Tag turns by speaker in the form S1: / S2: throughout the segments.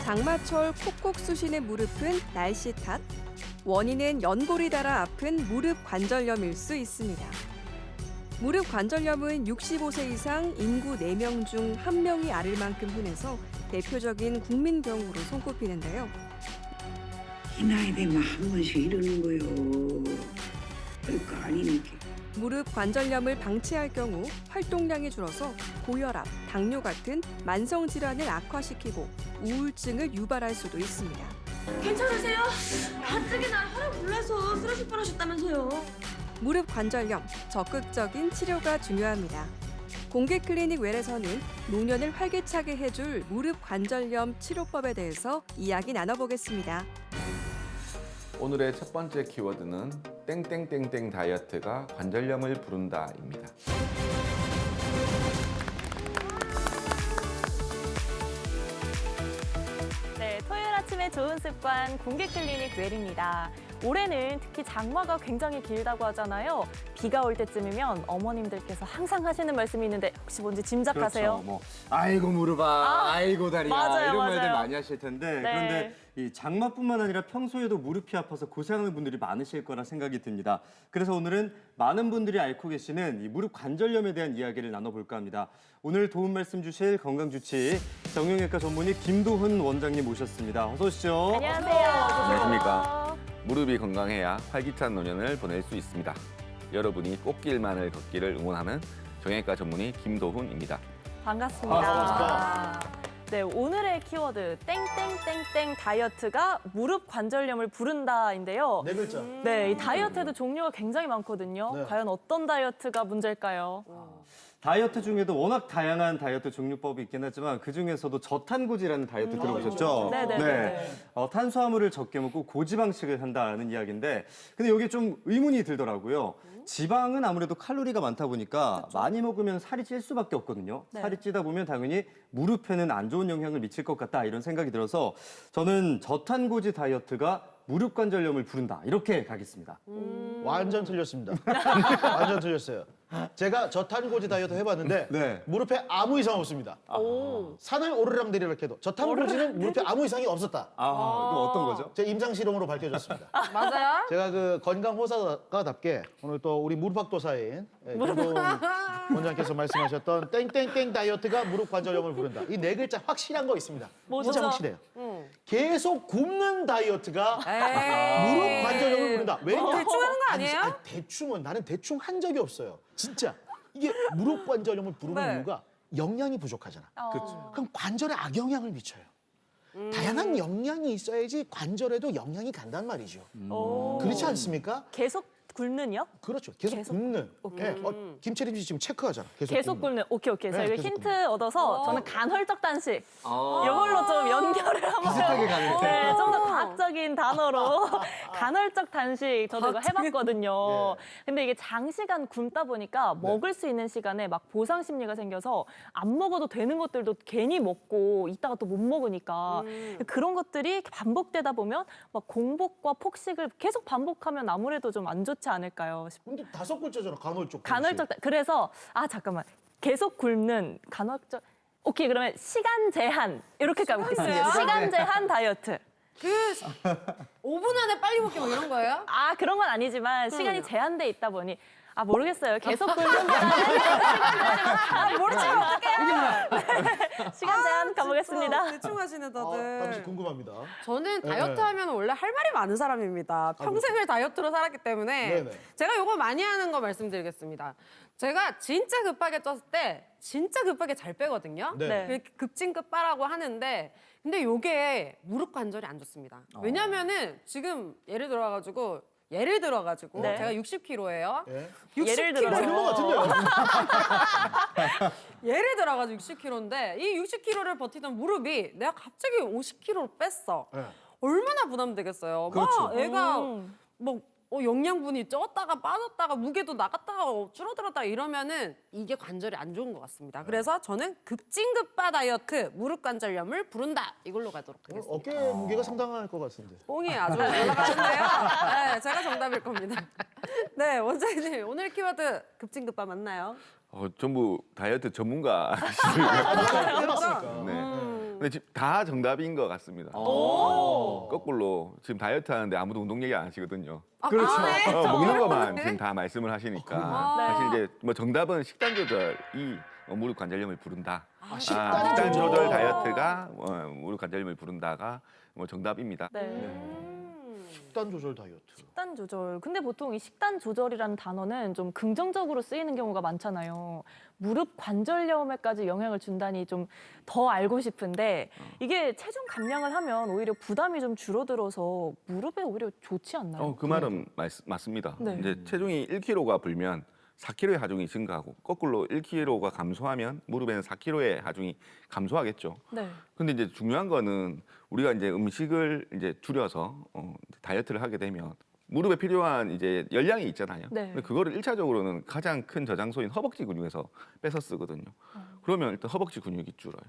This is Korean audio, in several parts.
S1: 장마철 콕콕 쑤시는 무릎은 날씨 탓? 원인은 연골이 닳아 아픈 무릎 관절염일 수 있습니다. 무릎 관절염은 65세 이상 인구 4명 중 1명이 앓을 만큼 흔해서 대표적인 국민병으로 손꼽히는데요.
S2: 이 나이 되면 한 번씩 이러는 거요. 그러니까 아니니까.
S1: 무릎 관절염을 방치할 경우 활동량이 줄어서 고혈압, 당뇨 같은 만성 질환을 악화시키고 우울증을 유발할 수도 있습니다.
S3: 괜찮으세요? 가뜩이나 혈압 올라서 쓰러질 뻔하셨다면서요.
S1: 무릎 관절염, 적극적인 치료가 중요합니다. 공개 클리닉 웰에서는 노년을 활기차게 해줄 무릎 관절염 치료법에 대해서 이야기 나눠보겠습니다.
S4: 오늘의 첫 번째 키워드는 땡땡땡땡 다이어트가 관절염을 부른다입니다.
S5: 네, 토요일 아침의 좋은 습관 공개 클리닉 웰입니다. 올해는 특히 장마가 굉장히 길다고 하잖아요. 비가 올 때쯤이면 어머님들께서 항상 하시는 말씀이 있는데 혹시 뭔지 짐작하세요?
S6: 그렇죠. 뭐 아이고 무릎아, 아이고 다리야
S5: 맞아요,
S6: 이런
S5: 맞아요.
S6: 말들 많이 하실 텐데
S5: 네.
S6: 그런데 이 장마뿐만 아니라 평소에도 무릎이 아파서 고생하는 분들이 많으실 거라 생각이 듭니다. 그래서 오늘은 많은 분들이 앓고 계시는 이 무릎 관절염에 대한 이야기를 나눠볼까 합니다. 오늘 도움 말씀 주실 건강주치 정형외과 전문의 김도훈 원장님 모셨습니다. 어서 오시죠.
S5: 안녕하세요.
S4: 안녕하십니까. 무릎이 건강해야 활기찬 노년을 보낼 수 있습니다. 여러분이 꽃길만을 걷기를 응원하는 정형외과 전문의 김도훈입니다.
S5: 반갑습니다.
S6: 반갑습니다.
S5: 네, 오늘의 키워드 땡땡땡땡 다이어트가 무릎 관절염을 부른다인데요.
S7: 네 글자.
S5: 네, 이 다이어트에도 종류가 굉장히 많거든요.
S7: 네.
S5: 과연 어떤 다이어트가 문제일까요?
S6: 다이어트 중에도 워낙 다양한 다이어트 종류법이 있긴 하지만 그중에서도 저탄고지라는 다이어트 들어보셨죠?
S5: 네네네.
S6: 탄수화물을 적게 먹고 고지방식을 한다는 이야기인데 근데 여기 좀 의문이 들더라고요. 지방은 아무래도 칼로리가 많다 보니까 많이 먹으면 살이 찔 수밖에 없거든요.
S5: 네.
S6: 살이 찌다 보면 당연히 무릎에는 안 좋은 영향을 미칠 것 같다 이런 생각이 들어서 저는 저탄고지 다이어트가 무릎 관절염을 부른다 이렇게 가겠습니다.
S7: 완전 틀렸습니다. 완전 틀렸어요. 제가 저탄고지 다이어트 해봤는데
S6: 네.
S7: 무릎에 아무 이상 없습니다. 산을 오르락 내리락 해도 저탄고지는 무릎에 아무 이상이 없었다.
S6: 이거 어떤 거죠?
S7: 제 임상 실험으로 밝혀졌습니다.
S3: 맞아요?
S7: 제가 그 건강 호사가답게 오늘 또 우리 무릎학도사인 김도훈 원장께서 말씀하셨던 땡땡땡 다이어트가 무릎 관절염을 부른다. 이 네 글자 확실한 거 있습니다.
S5: 뭐죠?
S7: 진짜 확실해요. 계속 굶는 다이어트가 무릎 관절염을 부른다. 왜냐?
S3: 대충 하는 거 아니에요?
S7: 아니, 대충은 나는 대충 한 적이 없어요. 진짜 이게 무릎 관절염을 부르는
S3: 네.
S7: 이유가 영양이 부족하잖아.
S6: 그렇죠.
S7: 그럼 관절에 악영향을 미쳐요. 다양한 영양이 있어야지 관절에도 영향이 간단 말이죠.
S5: 오.
S7: 그렇지 않습니까?
S5: 계속 굶는요?
S7: 그렇죠. 계속 굶는. 예. 김채림 씨 지금 체크하잖아.
S5: 계속 굶는. 오케이.
S7: 네,
S5: 저희가
S7: 계속
S5: 힌트 얻어서 저는 간헐적 단식. 이걸로 좀 연결을 한번
S6: 비슷하게 가네요.
S5: 네, 좀 더 과학적인 단어로 간헐적 단식 저도 이거 해봤거든요.
S7: 예.
S5: 근데 이게 장시간 굶다 보니까 먹을 수 있는 시간에 막 보상 심리가 생겨서 안 먹어도 되는 것들도 괜히 먹고 이따가 또 못 먹으니까 그런 것들이 반복되다 보면 막 공복과 폭식을 계속 반복하면 아무래도 좀 안 좋지 않을까요?
S7: 근데 다섯 글자잖아. 간헐적.
S5: 그래서 잠깐만 계속 굶는 간헐적. 오케이, 그러면 시간 제한 이렇게 가보겠습니다. 시간 제한 다이어트.
S3: 5분 안에 빨리 먹기 뭐 이런 거예요?
S5: 그런 건 아니지만 시간이 제한돼 있다 보니 모르겠어요. 계속 굶는다는 모르시면 어떡해요? 시간 제한 가보겠습니다.
S3: 대충 하시네
S7: 잠시 궁금합니다.
S3: 저는 다이어트 하면 원래 할 말이 많은 사람입니다. 평생을 다이어트로 살았기 때문에
S7: 네네.
S3: 제가 요거 많이 하는 거 말씀드리겠습니다. 제가 진짜 급하게 쪘을 때 진짜 급하게 잘 빼거든요.
S7: 네.
S3: 그렇게 급진급빠라고 하는데 근데 요게 무릎 관절이 안 좋습니다. 왜냐면은 지금 예를 들어가지고
S5: 네.
S3: 제가 60kg예요.
S7: 예.
S5: 예를
S3: 60kg.
S5: 들어서.
S7: 맞는 것 같은데요.
S3: 예를 들어가지고 60kg인데 이 60kg를 버티던 무릎이 내가 갑자기 50kg를 뺐어.
S7: 네.
S3: 얼마나 부담되겠어요.
S6: 그렇죠.
S3: 막 애가 뭐 영양분이 쪘다가 빠졌다가 무게도 나갔다가 줄어들었다가 이러면은 이게 관절이 안 좋은 것 같습니다. 그래서 저는 급진급바 다이어트 무릎 관절염을 부른다 이걸로 가도록 하겠습니다.
S7: 어깨 무게가 상당할 것 같은데.
S3: 뽕이 아주 올라가는데요. 네, 제가 정답일 겁니다. 네, 원장님 오늘 키워드 급진급바 맞나요?
S4: 전부 다이어트 전문가.
S7: 해봤으니까.
S4: 네. 근데 지금 다 정답인 것 같습니다.
S6: 오.
S4: 거꾸로 지금 다이어트 하는데 아무도 운동 얘기 안 하시거든요.
S6: 그렇죠.
S4: 먹는 것만 지금 다 말씀을 하시니까
S3: 네.
S4: 사실 이제 뭐 정답은 식단 조절이 무릎 관절염을 부른다.
S7: 식단
S4: 조절
S7: 조절.
S4: 다이어트가 무릎 관절염을 부른다가 뭐 정답입니다.
S5: 네.
S7: 식단 조절 다이어트.
S5: 식단 조절. 근데 보통 이 식단 조절이라는 단어는 좀 긍정적으로 쓰이는 경우가 많잖아요. 무릎 관절염에까지 영향을 준다니 좀 더 알고 싶은데 이게 체중 감량을 하면 오히려 부담이 좀 줄어들어서 무릎에 오히려 좋지 않나요?
S4: 그 말은 맞습니다.
S5: 네.
S4: 이제 체중이 1kg가 불면 4kg의 하중이 증가하고 거꾸로 1kg가 감소하면 무릎에는 4kg의 하중이 감소하겠죠.
S5: 네.
S4: 근데 이제 중요한 거는 우리가 이제 음식을 이제 줄여서 다이어트를 하게 되면 무릎에 필요한 이제 열량이 있잖아요.
S5: 네.
S4: 근데 그거를 일차적으로는 가장 큰 저장소인 허벅지 근육에서 뺏어 쓰거든요. 그러면 일단 허벅지 근육이 줄어요.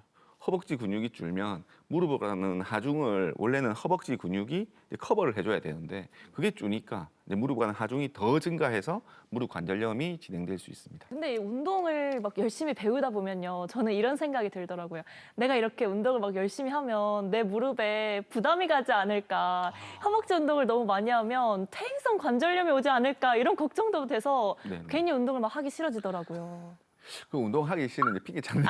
S4: 허벅지 근육이 줄면 무릎이라는 하중을 원래는 허벅지 근육이 이제 커버를 해줘야 되는데 그게 주니까 이제 무릎 가는 하중이 더 증가해서 무릎 관절염이 진행될 수 있습니다.
S5: 근데 이 운동을 막 열심히 배우다 보면요. 저는 이런 생각이 들더라고요. 내가 이렇게 운동을 막 열심히 하면 내 무릎에 부담이 가지 않을까. 허벅지 운동을 너무 많이 하면 퇴행성 관절염이 오지 않을까. 이런 걱정도 돼서
S4: 네네.
S5: 괜히 운동을 막 하기 싫어지더라고요.
S4: 그 운동하기 싫은 이제 핑계 찾는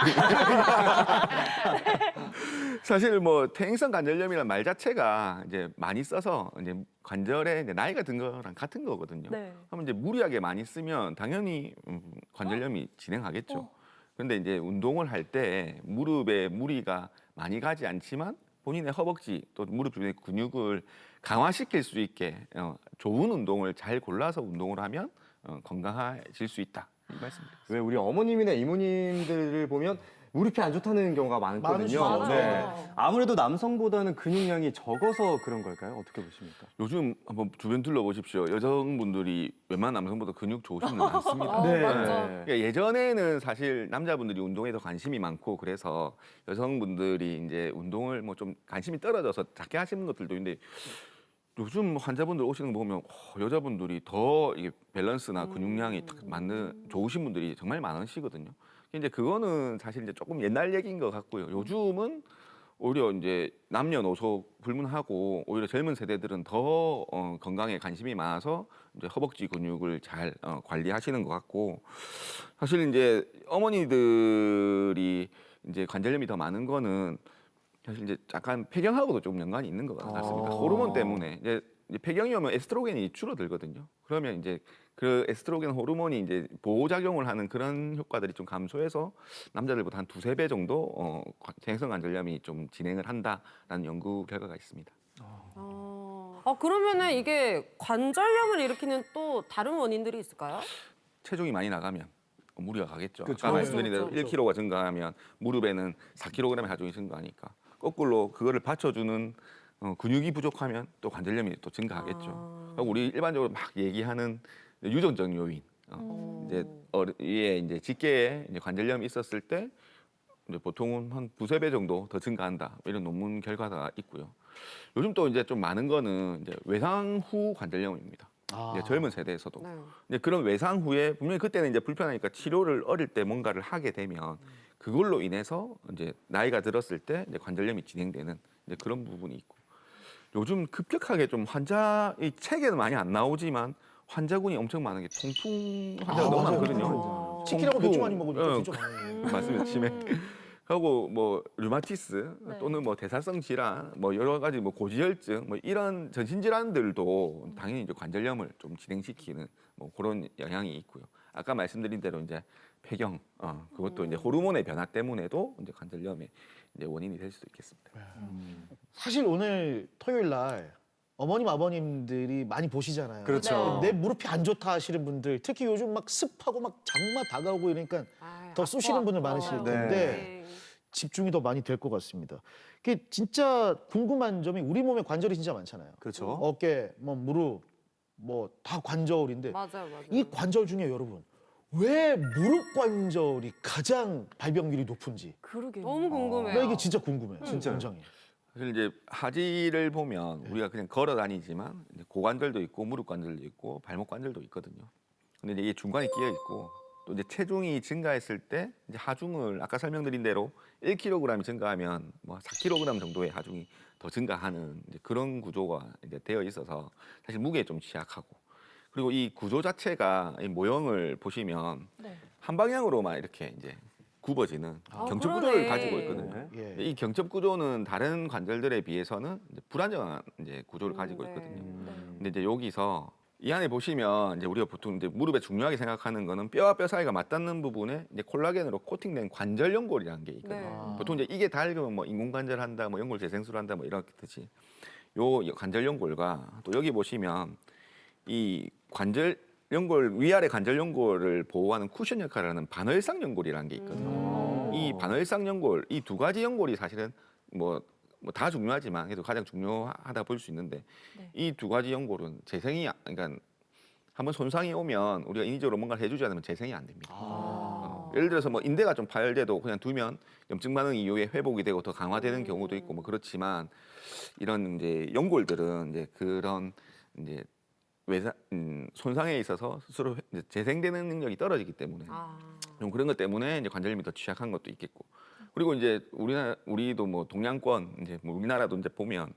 S4: 사실 뭐 퇴행성 관절염이라는 말 자체가 이제 많이 써서 이제 관절에 이제 나이가 든 거랑 같은 거거든요.
S5: 네.
S4: 그러면 이제 무리하게 많이 쓰면 당연히 관절염이 진행하겠죠. 그런데 이제 운동을 할 때 무릎에 무리가 많이 가지 않지만 본인의 허벅지 또 무릎 주변의 근육을 강화시킬 수 있게 좋은 운동을 잘 골라서 운동을 하면 건강해질 수 있다. 이 말씀입니다.
S6: 왜 우리 어머님이나 이모님들을 보면 무릎이 안 좋다는 경우가 많거든요.
S7: 많으시죠.
S6: 네. 아무래도 남성보다는 근육량이 적어서 그런 걸까요? 어떻게 보십니까?
S4: 요즘 한번 주변 둘러보십시오. 여성분들이 웬만한 남성보다 근육 좋으신 분 많습니다.
S6: 네.
S3: 맞죠.
S4: 그러니까 예전에는 사실 남자분들이 운동에 더 관심이 많고 그래서 여성분들이 이제 운동을 뭐 좀 관심이 떨어져서 작게 하시는 것들도 있는데 요즘 환자분들 오시는 거 보면 여자분들이 더 이게 밸런스나 근육량이 딱 맞는 좋으신 분들이 정말 많으시거든요. 이제 그거는 사실 이제 조금 옛날 얘기인 것 같고요. 요즘은 오히려 이제 남녀노소 불문하고 오히려 젊은 세대들은 더 건강에 관심이 많아서 이제 허벅지 근육을 잘 관리하시는 것 같고 사실 이제 어머니들이 이제 관절염이 더 많은 거는 사실 이제 약간 폐경하고도 좀 연관이 있는 것 같습니다. 호르몬 때문에 이제 폐경이 오면 에스트로겐이 줄어들거든요. 그러면 이제 그 에스트로겐 호르몬이 이제 보호작용을 하는 그런 효과들이 좀 감소해서 남자들보다 한 2~3배 정도 퇴행성 관절염이 좀 진행을 한다라는 연구 결과가 있습니다.
S3: 그러면은 이게 관절염을 일으키는 또 다른 원인들이 있을까요?
S4: 체중이 많이 나가면 무리가 가겠죠.
S6: 그렇죠.
S4: 아까 말씀드린 대로
S3: 그렇죠.
S4: 1kg가 증가하면 무릎에는 4kg의 하중이 증가하니까 거꾸로 그거를 받쳐주는 근육이 부족하면 또 관절염이 또 증가하겠죠. 그리고 우리 일반적으로 막 얘기하는 유전적 요인, 이제 위에 이제 직계에 이제 관절염이 있었을 때 이제 보통은 한 2~3배 정도 더 증가한다 이런 논문 결과가 있고요. 요즘 또 이제 좀 많은 거는 이제 외상 후 관절염입니다. 이제 젊은 세대에서도.
S3: 네.
S4: 이제 그런 외상 후에 분명히 그때는 이제 불편하니까 치료를 어릴 때 뭔가를 하게 되면 그걸로 인해서 이제 나이가 들었을 때 이제 관절염이 진행되는 이제 그런 부분이 있고 요즘 급격하게 좀 환자 이 책에는 많이 안 나오지만 환자군이 엄청 많은 게 통풍 환자가 너무
S7: 맞아요.
S4: 많거든요.
S7: 치킨하고 맥주
S4: 통풍.
S7: 많이 먹으니까 진짜 많아요.
S4: 맞습니다. 치매. 하고 뭐 류마티스
S5: 네.
S4: 또는 뭐 대사성 질환 뭐 여러 가지 뭐 고지혈증 뭐 이런 전신 질환들도 당연히 이제 관절염을 좀 진행시키는 뭐 그런 영향이 있고요. 아까 말씀드린 대로 이제 폐경 그것도 이제 호르몬의 변화 때문에도 이제 관절염의 이제 원인이 될 수도 있겠습니다.
S7: 사실 오늘 토요일 날 어머님 아버님들이 많이 보시잖아요.
S6: 그렇죠.
S7: 내 무릎이 안 좋다 하시는 분들 특히 요즘 막 습하고 막 장마 다가오고 이러니까 더 쑤시는 분들 많으실
S6: 네.
S7: 텐데 집중이 더 많이 될 것 같습니다. 그게 진짜 궁금한 점이 우리 몸에 관절이 진짜 많잖아요.
S6: 그렇죠.
S7: 어깨, 뭐 무릎, 뭐 다 관절인데
S3: 맞아요.
S7: 이 관절 중에 여러분 왜 무릎 관절이 가장 발병률이 높은지
S5: 그러게요.
S3: 너무 궁금해요.
S7: 나 이게 진짜 궁금해요.
S6: 진짜요?
S7: 굉장히.
S4: 사실 이제 하지를 보면 우리가 그냥 걸어 다니지만 이제 고관절도 있고 무릎 관절도 있고 발목 관절도 있거든요. 근데 이제 이게 중간에 끼어 있고 또 이제 체중이 증가했을 때 이제 하중을 아까 설명드린 대로 1kg이 증가하면 뭐 4kg 정도의 하중이 더 증가하는 이제 그런 구조가 이제 되어 있어서 사실 무게에 좀 취약하고, 그리고 이 구조 자체가 이 모형을 보시면
S5: 네.
S4: 한 방향으로만 이렇게 이제 굽어지는
S3: 아,
S4: 경첩
S3: 그러네.
S4: 구조를 가지고 있거든요.
S6: 네.
S7: 예.
S4: 이 경첩 구조는 다른 관절들에 비해서는 이제 불안정한 이제 구조를 가지고
S3: 네.
S4: 있거든요.
S5: 네.
S4: 근데 이제 여기서 이 안에 보시면 이제 우리가 보통 이제 무릎에 중요하게 생각하는 거는 뼈와 뼈 사이가 맞닿는 부분에 이제 콜라겐으로 코팅된 관절 연골이라는 게 있거든요.
S3: 네.
S4: 보통 이제 이게 닳으면 뭐 인공관절 한다, 뭐 연골 재생술 한다, 뭐 이렇듯이 요 관절 연골과 또 여기 보시면 이 관절 연골 위아래 관절 연골을 보호하는 쿠션 역할을 하는 반월상 연골이라는 게 있거든요. 이 반월상 연골, 이 두 가지 연골이 사실은 뭐 다 중요하지만 그래도 가장 중요하다 볼 수 있는데
S5: 네.
S4: 이 두 가지 연골은 재생이 그러니까 한번 손상이 오면 우리가 인위적으로 뭔가를 해주지 않으면 재생이 안 됩니다. 예를 들어서 뭐 인대가 좀 파열돼도 그냥 두면 염증 반응 이후에 회복이 되고 더 강화되는 경우도 있고 뭐 그렇지만 이런 이제 연골들은 이제 그런 이제 손상에 있어서 스스로 이제 재생되는 능력이 떨어지기 때문에
S3: 아.
S4: 좀 그런 것 때문에 이제 관절염이 더 취약한 것도 있겠고, 그리고 이제 우리도 뭐 동양권 이제 뭐 우리나라도 이제 보면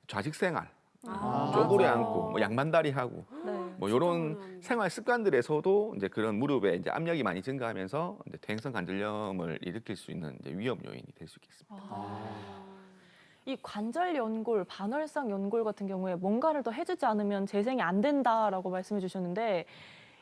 S4: 좌식 생활 쪼그려
S5: 맞아요.
S4: 앉고 뭐 양반다리 하고
S5: 네.
S4: 뭐 이런 생활 습관들에서도 이제 그런 무릎에 이제 압력이 많이 증가하면서 이제 퇴행성 관절염을 일으킬 수 있는 이제 위험 요인이 될 수 있겠습니다.
S5: 이 관절 연골, 반월상 연골 같은 경우에 뭔가를 더 해주지 않으면 재생이 안 된다라고 말씀해 주셨는데,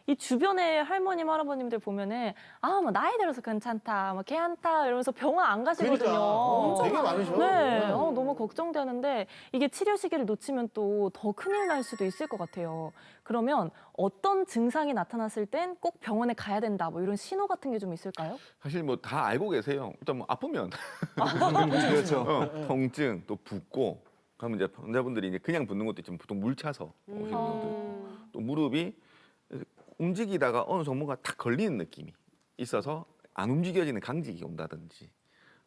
S5: 이 주변의 할머님, 할아버님들 보면은 뭐 나이 들어서 괜찮다, 뭐 괜찮다 이러면서 병원 안 가시거든요.
S7: 그러니까 되게 많으셔.
S5: 네, 너무 걱정되는데 이게 치료 시기를 놓치면 또 더 큰일 날 수도 있을 것 같아요. 그러면 어떤 증상이 나타났을 땐 꼭 병원에 가야 된다, 뭐 이런 신호 같은 게 좀 있을까요?
S4: 사실 뭐 다 알고 계세요. 일단 뭐 아프면
S6: 그렇죠.
S4: 통증 또 붓고 그러면 이제 환자분들이 이제 그냥 붓는 것도 있지만 보통 물 차서 오시는 분들, 또 무릎이 움직이다가 어느 정도가 탁 걸리는 느낌이 있어서 안 움직여지는 강직이 온다든지,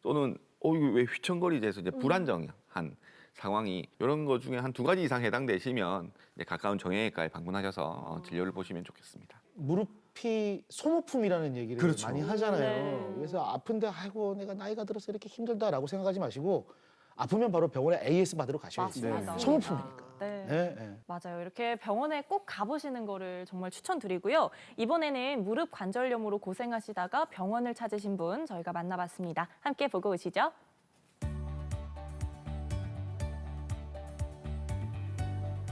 S4: 또는 이거 왜 휘청거리지 해서 이제 불안정한 상황이, 이런 것 중에 한 2가지 이상 해당되시면 이제 가까운 정형외과에 방문하셔서 진료를 보시면 좋겠습니다.
S7: 무릎이 소모품이라는 얘기를
S6: 그렇죠.
S7: 많이 하잖아요.
S5: 네.
S7: 그래서 아픈데 아이고 내가 나이가 들어서 이렇게 힘들다라고 생각하지 마시고 아프면 바로 병원에 AS 받으러 가셔야지.
S5: 맞습니다.
S7: 소모품이니까.
S5: 네.
S7: 네, 네.
S5: 맞아요. 이렇게 병원에 꼭 가보시는 거를 정말 추천드리고요. 이번에는 무릎 관절염으로 고생하시다가 병원을 찾으신 분 저희가 만나봤습니다. 함께 보고 오시죠.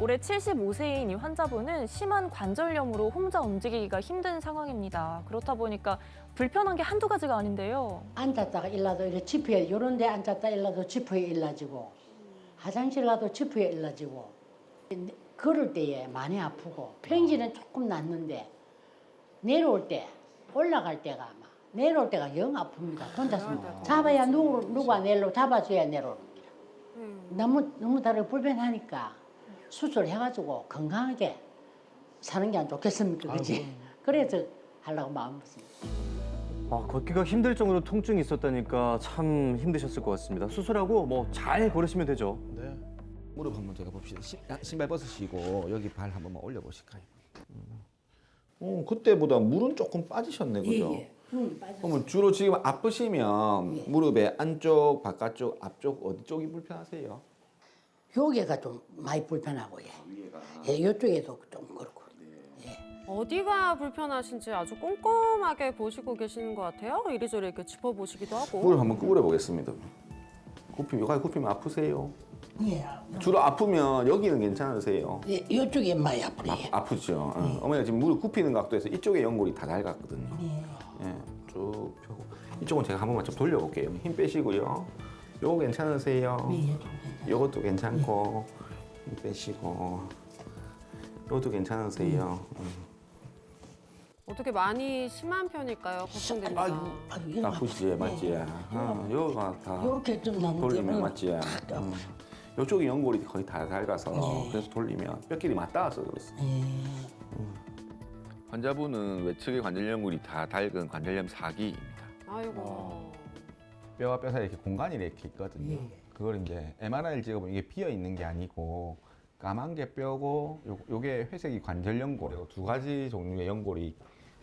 S5: 올해 75세인 이 환자분은 심한 관절염으로 혼자 움직이기가 힘든 상황입니다. 그렇다 보니까 불편한 게 한두 가지가 아닌데요.
S8: 앉았다가 일라도 이렇게 지프에 이런 데 앉았다 일라도 지프에 일라지고 화장실 가도 지프에 일라지고 걸을 때에 많이 아프고 평지는 조금 낫는데 내려올 때 올라갈 때가 막 내려올 때가 영 아픕니다. 혼자서 잡아야 누가 내려 잡아줘야 내려옵니다. 너무 다르게 불편하니까 수술해가지고 건강하게 사는 게 안 좋겠습니까, 그지? 그래서 하려고 마음 먹습니다.
S6: 걷기가 힘들 정도로 통증이 있었다니까 참 힘드셨을 것 같습니다. 수술하고 뭐 잘 걸으시면 되죠.
S7: 네.
S9: 무릎 한번 제가 봅시다. 신발 벗으시고 여기 발 한번만 올려보실까요? 그때보다 물은 조금 빠지셨네, 그죠? 그러면 주로 지금 아프시면 무릎의 안쪽, 바깥쪽, 앞쪽 어디 쪽이 불편하세요?
S8: 여기가 좀 많이 불편하고 예, 이쪽에도 좀 그렇고.
S3: 어디가 불편하신지 아주 꼼꼼하게 보시고 계시는 것 같아요. 이리저리 이렇게 짚어보시기도 하고.
S4: 무릎 한번 구부려 보겠습니다. 여기가 굽히면 아프세요?
S8: 예,
S4: 주로 아프면 여기는 괜찮으세요?
S8: 예, 이쪽에 많이 아프네.
S4: 아프죠. 어머니가 지금 무릎 굽히는 각도에서 이쪽에 연골이 다 낡았거든요. 예, 쭉 펴고 이쪽은 제가 한 번만 좀 돌려볼게요. 힘 빼시고요. 요거 괜찮으세요? 요것도 괜찮고 힘 빼시고 요것도 괜찮으세요?
S3: 어떻게 많이 심한 편일까요? 걱정됩니다.
S4: 아프지, 맞지? 요거가 다
S8: 이렇게 좀 나는데
S4: 돌리면 맞지? 요쪽이 연골이 거의 다 닳아서 그래서 돌리면 뼈끼리 맞닿아서 그렇습니다. 환자분은 외측의 관절 연골이 다 닳은 관절염 4기입니다.
S3: 아이고.
S9: 뼈와 뼈 사이에 이렇게 공간이 이렇게 있거든요. 그걸 이제 MRI를 찍어보면 이게 비어 있는 게 아니고 까만 게 뼈고 요게 회색이 관절 연골이고 2가지 종류의 연골이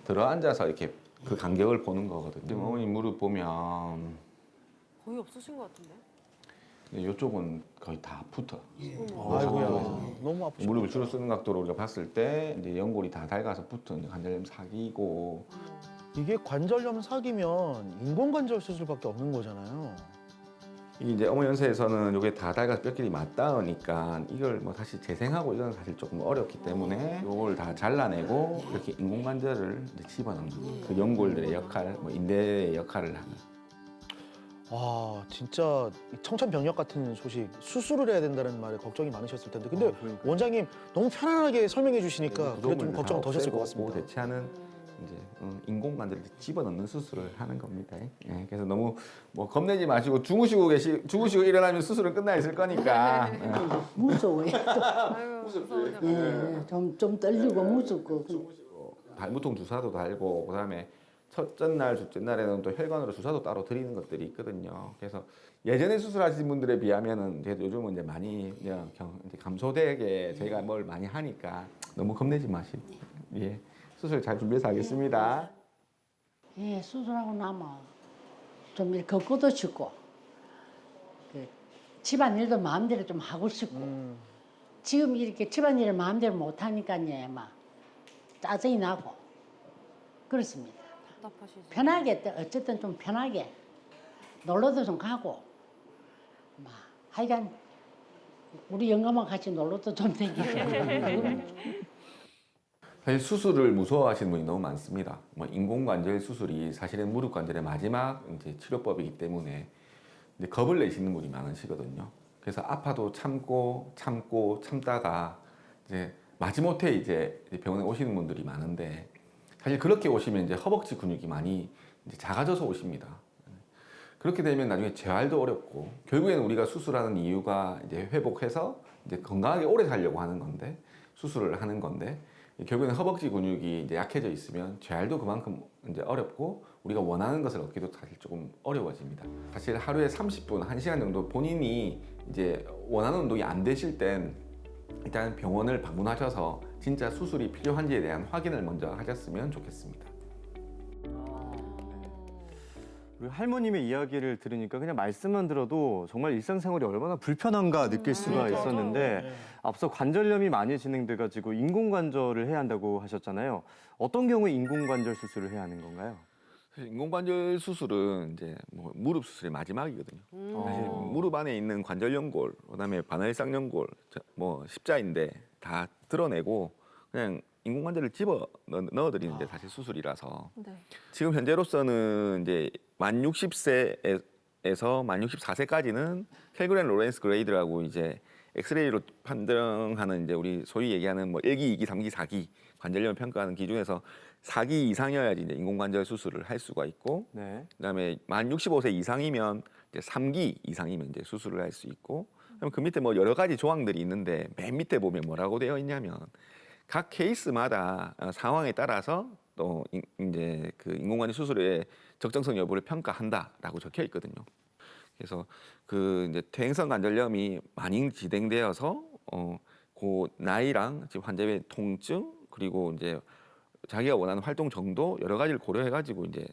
S9: 들어앉아서 이렇게
S4: 그 간격을 보는 거거든요. 지금 어머니 무릎 보면
S3: 거의 없으신 것 같은데.
S4: 이쪽은 거의 다 붙어.
S7: 아이고야. 너무 아프죠.
S4: 무릎을 주로 쓰는 각도로 우리가 봤을 때 이제 연골이 다 닳아서 붙은 관절염 사기고
S7: 이게 관절염 사기면 인공관절 수술밖에 없는 거잖아요.
S4: 이게 이제 어머니 연세에서는 이게 다 닳아서 뼈끼리 맞닿으니까 이걸 뭐 다시 재생하고 이건 사실 조금 어렵기 때문에 이걸 다 잘라내고 이렇게 인공관절을 이제 집어넣는 그 연골들의 역할, 뭐 인대의 역할을 하는.
S7: 와 진짜 청천벽력 같은 소식. 수술을 해야 된다는 말에 걱정이 많으셨을 텐데 근데
S6: 그러니까요.
S7: 원장님 너무 편안하게 설명해 주시니까 그래 좀
S4: 부종을
S7: 걱정
S4: 다
S7: 더셨을 것
S4: 없애고
S7: 같습니다.
S4: 대체하는 이제 인공관절을 집어넣는 수술을 하는 겁니다. 예, 그래서 너무 뭐 겁내지 마시고 주무시고 일어나면 수술은 끝나 있을 거니까. 예.
S8: 무서워요.
S3: 아유, 무서운데.
S8: 예, 좀 떨리고 무섭고.
S4: 발무통 주사도 달고 그다음에 첫째 날, 둘째 날에는 또 혈관으로 주사도 따로 드리는 것들이 있거든요. 그래서 예전에 수술하신 분들에 비하면은 이제 요즘은 이제 많이 그냥 이제 감소되게 저희가 뭘 많이 하니까 너무 겁내지 마시고 예 수술 잘 준비해서 하겠습니다.
S8: 예, 수술하고 나면 좀 이렇게 걷고도 싶고 그 집안일도 마음대로 좀 하고 싶고 지금 이렇게 집안일을 마음대로 못 하니까요, 막 짜증이 나고 그렇습니다.
S3: 답답하시죠.
S8: 편하게 어쨌든 좀 편하게 놀러도 좀 가고 막 하여간 우리 영감하고 같이 놀러도 좀 다니고
S4: 사실 수술을 무서워하시는 분이 너무 많습니다. 뭐 인공관절 수술이 사실은 무릎 관절의 마지막 이제 치료법이기 때문에 이제 겁을 내시는 분이 많으시거든요. 그래서 아파도 참다가 이제 마지못해 이제 병원에 오시는 분들이 많은데 사실 그렇게 오시면 이제 허벅지 근육이 많이 이제 작아져서 오십니다. 그렇게 되면 나중에 재활도 어렵고 결국에는 우리가 수술하는 이유가 이제 회복해서 이제 건강하게 오래 살려고 하는 건데 수술을 하는 건데 결국에는 허벅지 근육이 이제 약해져 있으면 재활도 그만큼 이제 어렵고 우리가 원하는 것을 얻기도 사실 조금 어려워집니다. 사실 하루에 30분, 1시간 정도 본인이 이제 원하는 운동이 안 되실 땐 일단 병원을 방문하셔서 진짜 수술이 필요한지에 대한 확인을 먼저 하셨으면 좋겠습니다.
S6: 우리 할머님의 이야기를 들으니까 그냥 말씀만 들어도 정말 일상생활이 얼마나 불편한가 느낄 수가 있었는데 앞서 관절염이 많이 진행돼가지고 인공관절을 해야 한다고 하셨잖아요. 어떤 경우에 인공관절 수술을 해야 하는 건가요?
S4: 사실 인공관절 수술은 이제 뭐 무릎 수술의 마지막이거든요. 사실 무릎 안에 있는 관절 연골, 그다음에 바늘 쌍연골, 뭐 십자인대 다 드러내고 그냥 인공관절을 집어 넣어드리는 게 사실 수술이라서
S5: 네.
S4: 지금 현재로서는 이제 만 60세에서 만 64세까지는 켈그랜 로렌스 그레이드라고 이제 엑스레이로 판정하는 이제 우리 소위 얘기하는 뭐 1기, 2기, 3기, 4기 관절염 평가하는 기준에서 4기 이상이어야지 이제 인공관절 수술을 할 수가 있고
S6: 네.
S4: 그다음에 만 65세 이상이면 이제 3기 이상이면 이제 수술을 할 수 있고 그럼 그 밑에 뭐 여러 가지 조항들이 있는데 맨 밑에 보면 뭐라고 되어 있냐면 각 케이스마다 상황에 따라서 또 이제 그 인공관절 수술의 적정성 여부를 평가한다라고 적혀 있거든요. 그래서 그 이제 퇴행성 관절염이 많이 진행되어서 그 나이랑 지금 환자의 통증 그리고 이제 자기가 원하는 활동 정도 여러 가지를 고려해가지고 이제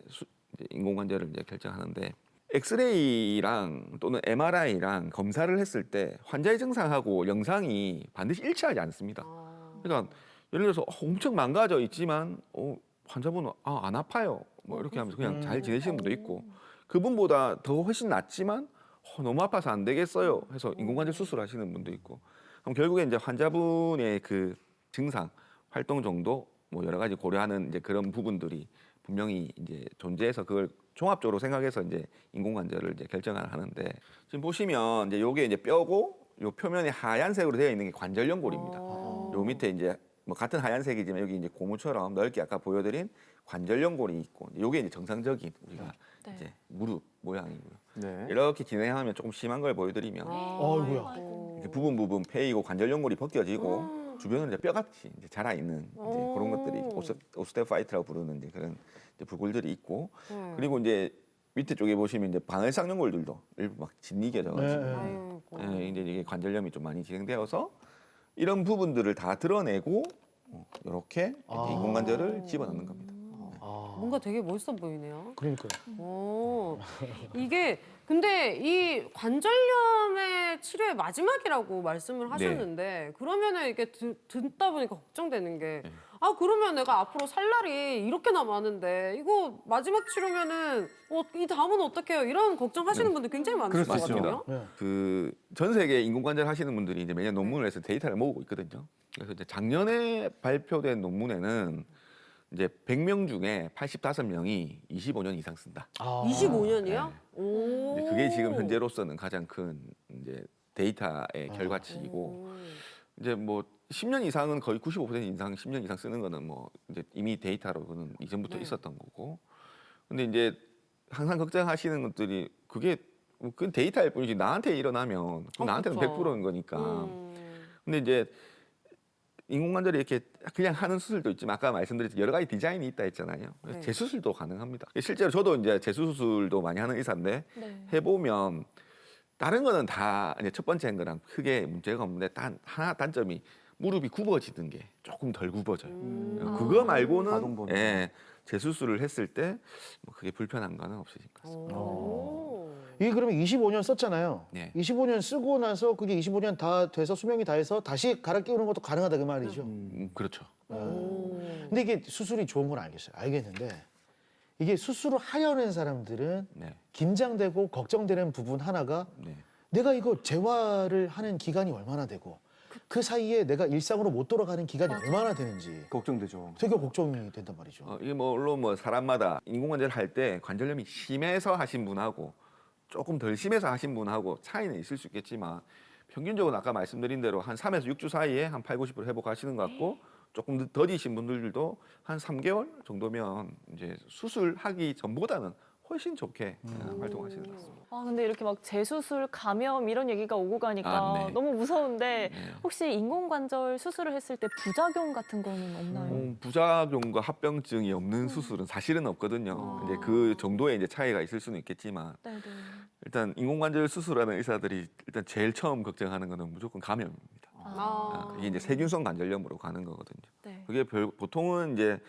S4: 인공관절을 이제 결정하는데 엑스레이랑 또는 MRI랑 검사를 했을 때 환자의 증상하고 영상이 반드시 일치하지 않습니다. 그러니까 예를 들어서 엄청 망가져 있지만 환자분은 안 아파요. 뭐 이렇게 하면서 그냥 잘 지내시는 분도 있고 그분보다 더 훨씬 낫지만 너무 아파서 안 되겠어요. 해서 인공관절 수술하시는 분도 있고 그럼 결국에 이제 환자분의 그 증상, 활동 정도 뭐 여러 가지 고려하는 이제 그런 부분들이 분명히 이제 존재해서 그걸 종합적으로 생각해서 이제 인공관절을 이제 결정을 하는데 지금 보시면 이제 요게 이제 뼈고 요 표면에 하얀색으로 되어 있는 게 관절 연골입니다. 요 밑에 이제 뭐 같은 하얀색이지만 여기 이제 고무처럼 넓게 아까 보여드린 관절 연골이 있고 요게 이제 정상적인 우리가
S5: 네.
S4: 이제 무릎 모양이고요.
S6: 네.
S4: 이렇게 진행하면 조금 심한 걸 보여드리면
S7: 아이고야.
S4: 이렇게 부분 패이고 관절 연골이 벗겨지고 주변은 이제 뼈같이 이제 자라 있는 이제 그런 것들이 오스테오파이트라고 부르는 이제 그런 이제 불굴들이 있고 그리고 이제 밑에 쪽에 보시면 이제 바늘 쌍연골들도 일부 막 짓이겨져가지고
S7: 네.
S4: 이제 이게 관절염이 좀 많이 진행되어서 이런 부분들을 다 드러내고 이렇게 인공관절을 집어넣는 겁니다.
S7: 아.
S3: 뭔가 되게 멋있어 보이네요.
S7: 그러니까요.
S3: 오, 이게 근데 이 관절염의 치료의 마지막이라고 말씀을 하셨는데 그러면은 이게 듣다 보니까 걱정되는 게 그러면 내가 앞으로 살 날이 이렇게나 많은데 이거 마지막 치료면은 이 다음은 어떻게 해요? 이런 걱정하시는 분들 굉장히 많으실 것
S4: 맞습니다.
S3: 같거든요.
S7: 네.
S4: 그 전 세계 인공관절 하시는 분들이 이제 매년 논문을 해서 데이터를 모으고 있거든요. 그래서 이제 작년에 발표된 논문에는 이제 100명 중에 85명이 25년 이상 쓴다.
S3: 25년이요? 오.
S4: 이제 그게 지금 현재로서는 가장 큰 이제 데이터의 결과치이고 이제 뭐 10년 이상은 거의 95% 이상 10년 이상 쓰는 거는 뭐 이제 이미 데이터로는 이전부터
S3: 네.
S4: 있었던 거고. 근데 이제 항상 걱정하시는 것들이 그게 그 데이터일 뿐이지 나한테 일어나면 나한테는
S3: 그쵸.
S4: 100%인 거니까. 근데 이제 인공관절이 이렇게 그냥 하는 수술도 있지만 아까 말씀드렸듯이 여러 가지 디자인이 있다 했잖아요. 그래서
S3: 네.
S4: 재수술도 가능합니다. 실제로 저도 이제 재수술도 많이 하는 의사인데
S5: 네.
S4: 해보면 다른 거는 다 이제 첫 번째인 거랑 크게 문제가 없는데 하나 단점이 무릎이 굽어지는 게 조금 덜 굽어져요. 그거 말고는
S6: 가동범위.
S4: 재수술을 했을 때 뭐 그게 불편한 거는 없으신 것 같습니다.
S7: 이게 그러면 25년 썼잖아요.
S4: 네.
S7: 25년 쓰고 나서 그게 25년 다 돼서 수명이 다 해서 다시 갈아 끼우는 것도 가능하다 그 말이죠.
S4: 그렇죠.
S7: 근데 이게 수술이 좋은 건 알겠어요. 알겠는데 이게 수술을 하려는 사람들은
S4: 네.
S7: 긴장되고 걱정되는 부분 하나가
S4: 네.
S7: 내가 이거 재활을 하는 기간이 얼마나 되고 그 사이에 내가 일상으로 못 돌아가는 기간이 얼마나 되는지
S6: 걱정되죠.
S7: 되게 걱정이 된단 말이죠.
S4: 이게 뭐 물론 뭐 사람마다 인공관절 할 때 관절염이 심해서 하신 분하고 조금 덜 심해서 하신 분하고 차이는 있을 수 있겠지만 평균적으로 아까 말씀드린 대로 한 3에서 6주 사이에 한 8, 90% 회복하시는 것 같고 조금 더디신 분들도 한 3개월 정도면 이제 수술하기 전보다는 훨씬 좋게 활동하시는 것 같습니다.
S5: 근데 이렇게 막 재수술, 감염 이런 얘기가 오고 가니까
S4: 네.
S5: 너무 무서운데
S4: 네.
S5: 혹시 인공관절 수술을 했을 때 부작용 같은 거는 없나요?
S4: 부작용과 합병증이 없는 수술은 사실은 없거든요. 이제 그 정도의 이제 차이가 있을 수는 있겠지만
S5: 네네.
S4: 일단 인공관절 수술하는 의사들이 일단 제일 처음 걱정하는 거는 무조건 감염입니다. 이게 이제 세균성 관절염으로 가는 거거든요.
S5: 네.
S4: 그게 보통은 이제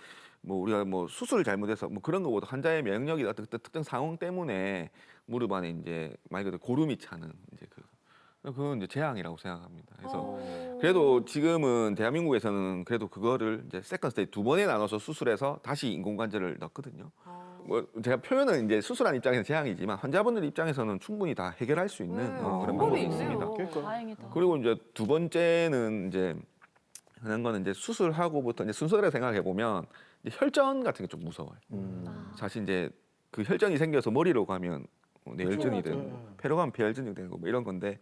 S4: 뭐 우리가 뭐 수술을 잘못해서 뭐 그런 거보다 환자의 면역력이 어떤 특정 상황 때문에 무릎 안에 이제 말 그대로 고름이 차는 이제 그건 이제 재앙이라고 생각합니다. 그래서 그래도 지금은 대한민국에서는 그래도 그거를 이제 세컨 스테이지 2번에 나눠서 수술해서 다시 인공관절을 넣거든요. 뭐 제가 표현은 이제 수술한 입장에서는 재앙이지만 환자분들 입장에서는 충분히 다 해결할 수 있는 그런 방법이 있습니다.
S5: 다행이다.
S4: 그리고 이제 두 번째는 이제 하는 거는 이제 수술하고부터 이제 순서대로 생각해 보면 혈전 같은 게 좀 무서워요. 사실 이제 그 혈전이 생겨서 머리로 가면 뇌혈전이 되고 폐로 가면 폐혈전이 되고 뭐 이런 건데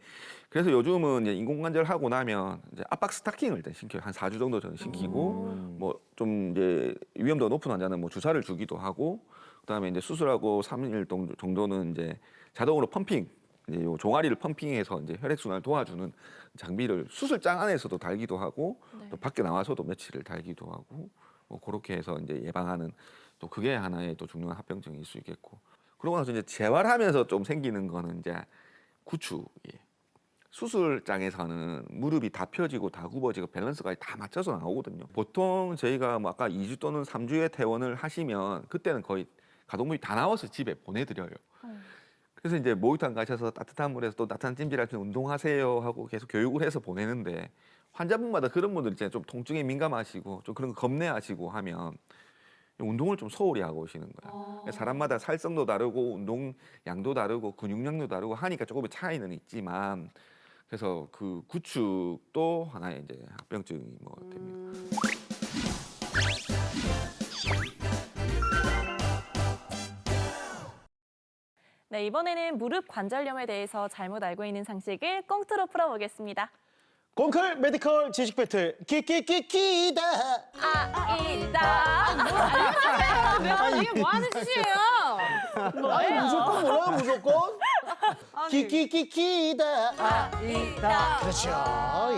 S4: 그래서 요즘은 이제 인공관절 하고 나면 이제 압박 스타킹을 일단 신겨요. 한 4주 정도 저는 신기고 뭐 좀 이제 위험도가 높은 환자는 뭐 주사를 주기도 하고 그다음에 이제 수술하고 3일 정도는 이제 자동으로 펌핑 이제 요 종아리를 펌핑해서 이제 혈액 순환을 도와주는 장비를 수술장 안에서도 달기도 하고 또 밖에 나와서도 며칠을 달기도 하고 뭐 그렇게 해서 이제 예방하는 또 그게 하나의 또 중요한 합병증일 수 있겠고 그러고 나서 이제 재활하면서 좀 생기는 거는 이제 구축이에요. 수술장에서는 무릎이 다 펴지고 다 굽어지고 밸런스가 다 맞춰서 나오거든요. 보통 저희가 뭐 아까 2주 또는 3주의 퇴원을 하시면 그때는 거의 가동물이 다 나와서 집에 보내드려요. 그래서 이제 목욕탕 가셔서 따뜻한 물에서 또 따뜻한 찜질할 때 운동하세요 하고 계속 교육을 해서 보내는데 환자분마다 그런 분들 있잖아요. 좀 통증에 민감하시고 좀 그런 거 겁내하시고 하면 운동을 좀 소홀히 하고 오시는 거예요. 사람마다 살성도 다르고 운동 양도 다르고 근육량도 다르고 하니까 조금의 차이는 있지만 그래서 그 구축도 하나의 이제 합병증이 뭐 됩니다.
S5: 네, 이번에는 무릎 관절염에 대해서 잘못 알고 있는 상식을 꽁트로 풀어보겠습니다.
S7: 콩클 메디컬 지식 배틀 끼끼끼끼다.
S5: 아이다.
S3: 이게 뭐 하는 짓이에요?
S7: 아니 무조건 몰라요 무조건. 끼끼끼끼다.
S5: 아이다.
S7: 그렇죠.